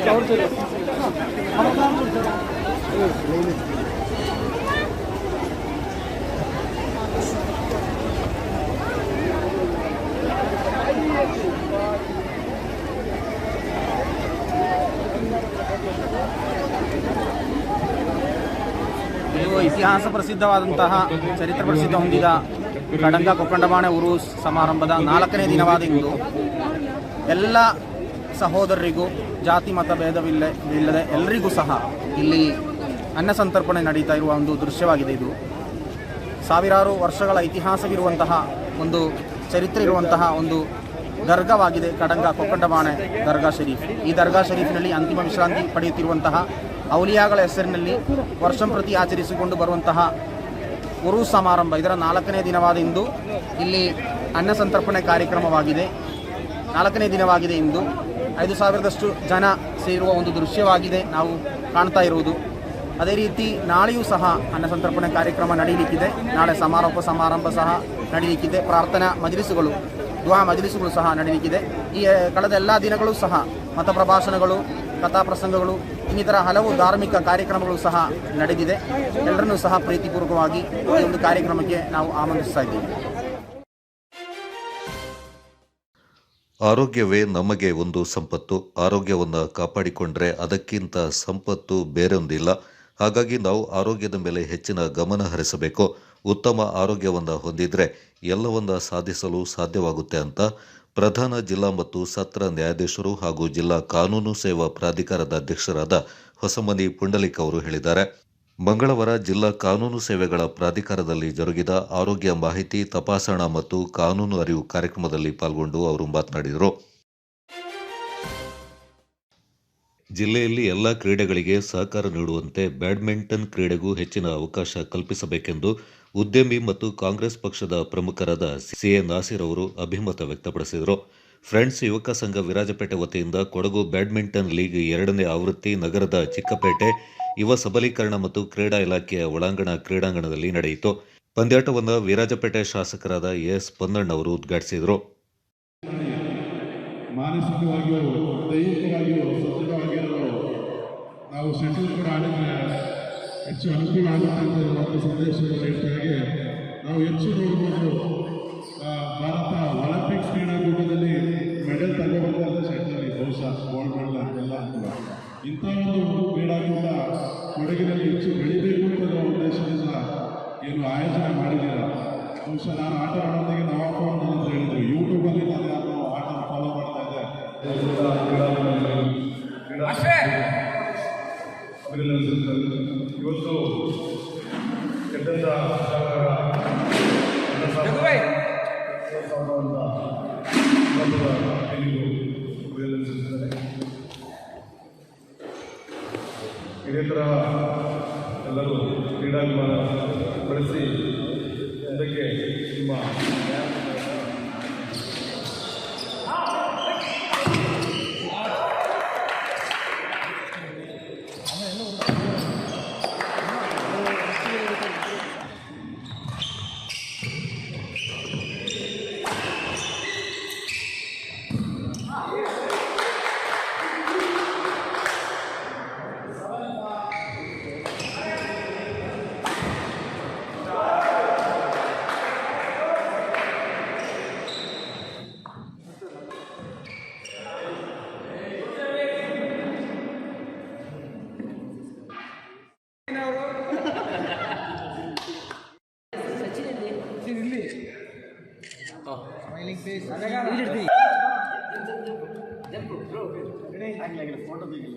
ಇತಿಹಾಸ ಪ್ರಸಿದ್ಧವಾದಂತಹ ಚರಿತ್ರೆ ಪ್ರಸಿದ್ಧ ಹೊಂದಿದ ಕಡಂಗ ಕೊಕ್ಕಂಡಮಾಣೆ ಉರುಸ್ ಸಮಾರಂಭದ 4ನೇ ದಿನವಾದ ಇಂದು ಎಲ್ಲ ಸಹೋದರರಿಗೂ ಜಾತಿ ಮತ ಭೇದವಿಲ್ಲದೆ ಎಲ್ಲರಿಗೂ ಸಹ ಇಲ್ಲಿ ಅನ್ನ ಸಂತರ್ಪಣೆ ನಡೀತಾ ಇರುವ ಒಂದು ದೃಶ್ಯವಾಗಿದೆ. ಇದು ಸಾವಿರಾರು ವರ್ಷಗಳ ಇತಿಹಾಸವಿರುವಂತಹ ಒಂದು ಚರಿತ್ರೆ ಇರುವಂತಹ ಒಂದು ದರ್ಗಾವಾಗಿದೆ ಕಡಂಗ ಕೊಕ್ಕಂಡಮಾಣೆ ದರ್ಗಾ ಶರೀಫ್. ಈ ದರ್ಗಾ ಶರೀಫಿನಲ್ಲಿ ಅಂತಿಮ ವಿಶ್ರಾಂತಿ ಪಡೆಯುತ್ತಿರುವಂತಹ ಔಲಿಯಾಗಳ ಹೆಸರಿನಲ್ಲಿ ವರ್ಷಂಪ್ರತಿ ಆಚರಿಸಿಕೊಂಡು ಬರುವಂತಹ ಉರುಸ್ ಸಮಾರಂಭ ಇದರ 4ನೇ ದಿನವಾದ ಇಂದು ಇಲ್ಲಿ ಅನ್ನ ಸಂತರ್ಪಣೆ ಕಾರ್ಯಕ್ರಮವಾಗಿದೆ. 4ನೇ ದಿನವಾಗಿದೆ ಇಂದು 5,000ದಷ್ಟು ಜನ ಸೇರುವ ಒಂದು ದೃಶ್ಯವಾಗಿದೆ ನಾವು ಕಾಣ್ತಾ ಇರುವುದು. ಅದೇ ರೀತಿ ನಾಳೆಯೂ ಸಹ ಅನ್ನ ಸಂತರ್ಪಣೆ ಕಾರ್ಯಕ್ರಮ ನಡೆಯಲಿಕ್ಕಿದೆ. ನಾಳೆ ಸಮಾರೋಪ ಸಮಾರಂಭ ಸಹ ನಡೆಯಲಿಕ್ಕಿದೆ. ಪ್ರಾರ್ಥನಾ ಮಜ್ಲಿಸುಗಳು ದುಆ ಮಜ್ಲಿಸುಗಳು ಸಹ ನಡೆಯಲಿಕ್ಕಿದೆ. ಈ ಕಳೆದ ಎಲ್ಲ ದಿನಗಳೂ ಸಹ ಮತ ಪ್ರಭಾಷಣಗಳು, ಕಥಾ ಪ್ರಸಂಗಗಳು, ಇನ್ನಿತರ ಹಲವು ಧಾರ್ಮಿಕ ಕಾರ್ಯಕ್ರಮಗಳು ಸಹ ನಡೆದಿದೆ. ಎಲ್ಲರನ್ನೂ ಸಹ ಪ್ರೀತಿಪೂರ್ವಕವಾಗಿ ಈ ಒಂದು ಕಾರ್ಯಕ್ರಮಕ್ಕೆ ನಾವು ಆಮಂತ್ರಿಸ್ತಾ ಇದ್ದೀವಿ. ಆರೋಗ್ಯವೇ ನಮಗೆ ಒಂದು ಸಂಪತ್ತು. ಆರೋಗ್ಯವನ್ನು ಕಾಪಾಡಿಕೊಂಡ್ರೆ ಅದಕ್ಕಿಂತ ಸಂಪತ್ತು ಬೇರೊಂದಿಲ್ಲ. ಹಾಗಾಗಿ ನಾವು ಆರೋಗ್ಯದ ಮೇಲೆ ಹೆಚ್ಚಿನ ಗಮನ ಹರಿಸಬೇಕು. ಉತ್ತಮ ಆರೋಗ್ಯವನ್ನು ಹೊಂದಿದ್ರೆ ಎಲ್ಲವನ್ನ ಸಾಧಿಸಲು ಸಾಧ್ಯವಾಗುತ್ತೆ ಅಂತ ಪ್ರಧಾನ ಜಿಲ್ಲಾ ಮತ್ತು ಸತ್ರ ನ್ಯಾಯಾಧೀಶರು ಹಾಗೂ ಜಿಲ್ಲಾ ಕಾನೂನು ಸೇವಾ ಪ್ರಾಧಿಕಾರದ ಅಧ್ಯಕ್ಷರಾದ ಹೊಸಮನಿ ಪುಂಡಲಿಕ್ ಅವರು ಹೇಳಿದ್ದಾರೆ. ಮಂಗಳವಾರ ಜಿಲ್ಲಾ ಕಾನೂನು ಸೇವೆಗಳ ಪ್ರಾಧಿಕಾರದಲ್ಲಿ ಜರುಗಿದ ಆರೋಗ್ಯ ಮಾಹಿತಿ ತಪಾಸಣಾ ಮತ್ತು ಕಾನೂನು ಅರಿವು ಕಾರ್ಯಕ್ರಮದಲ್ಲಿ ಪಾಲ್ಗೊಂಡು ಅವರು ಮಾತನಾಡಿದರು. ಜಿಲ್ಲೆಯಲ್ಲಿ ಎಲ್ಲ ಕ್ರೀಡೆಗಳಿಗೆ ಸಹಕಾರ ನೀಡುವಂತೆ ಬ್ಯಾಡ್ಮಿಂಟನ್ ಕ್ರೀಡೆಗೂ ಹೆಚ್ಚಿನ ಅವಕಾಶ ಕಲ್ಪಿಸಬೇಕೆಂದು ಉದ್ಯಮಿ ಮತ್ತು ಕಾಂಗ್ರೆಸ್ ಪಕ್ಷದ ಪ್ರಮುಖರಾದ ಸಿಎ ನಾಸೀರ್ ಅವರು ಅಭಿಮತ ವ್ಯಕ್ತಪಡಿಸಿದರು. ಫ್ರೆಂಡ್ಸ್ ಯುವಕ ಸಂಘ ವಿರಾಜಪೇಟೆ ವತಿಯಿಂದ ಕೊಡಗು ಬ್ಯಾಡ್ಮಿಂಟನ್ ಲೀಗ್ 2ನೇ ಆವೃತ್ತಿ ನಗರದ ಚಿಕ್ಕಪೇಟೆ ಯುವ ಸಬಲೀಕರಣ ಮತ್ತು ಕ್ರೀಡಾ ಇಲಾಖೆಯ ಒಳಾಂಗಣ ಕ್ರೀಡಾಂಗಣದಲ್ಲಿ ನಡೆಯಿತು. ಪಂದ್ಯಾಟವನ್ನು ವಿರಾಜಪೇಟೆ ಶಾಸಕರಾದ ಎಸ್ ಪೊನ್ನಣ್ಣ ಅವರು ಉದ್ಘಾಟಿಸಿದರು. ಮಾನಸಿಕವಾಗಿಯೂ ದೈಹಿಕವಾಗಿಯೂ ಸದೃಢವಾಗಿರಲು ನಾವು ಶಟಲ್ ಕೂಡ ಆಡಿದರೆ ಹೆಚ್ಚು ಅನುಕೂಲ ಆಗುತ್ತೆ ಅಂತ ಒಂದು ಸಂದೇಶವನ್ನು ನೀಡ್ತಾಗೆ ನಾವು ಹೆಚ್ಚು ನೋಡ್ಬೋದು. ಭಾರತ ಒಲಿಂಪಿಕ್ಸ್ ಕ್ರೀಡಾಕೂಟದಲ್ಲಿ ಮೆಡಲ್ ತಗೋಬೇಕಾದ್ರೆ ಶಟಲ್ ಬಹುಶಃ ಗೋಲ್ಡ್ ಮೆಡಲ್ ಅಂತೆಲ್ಲ ಅಂತ ಇಂಥ ಒಂದು ಕ್ರೀಡಾಕೂಟ ಕೊಡಗಿನಲ್ಲಿ ಹೆಚ್ಚು ಬೆಳಿಬೇಕು ಅಂತ ಉದ್ದೇಶದಿಂದ ಏನು ಆಯೋಜನೆ ಮಾಡಿದ್ದೀರ. ಬಹುಶಃ ನಾನು ಆಟ ಆಡೋದಾಗೆ ನವಾಫೋನ್ ಅಂತ ಹೇಳಿದ್ರು. ಯೂಟ್ಯೂಬಲ್ಲಿ ನಾನು ಯಾರು ಆಟ ಫಾಲೋ ಮಾಡ್ತಾ ಇದ್ದೆ. ಇವತ್ತು ಇದೇ ಥರ ಎಲ್ಲರೂ ಕ್ರೀಡಾಭಿಮಾನ ಬೆಳೆಸಿ ಅದಕ್ಕೆ ನಿಮ್ಮ ಸ್ಮೈಲಿಂಗ್ ಫೇಸ್ ಫೋಟೋ ತೆಗಿಲ್ಲ.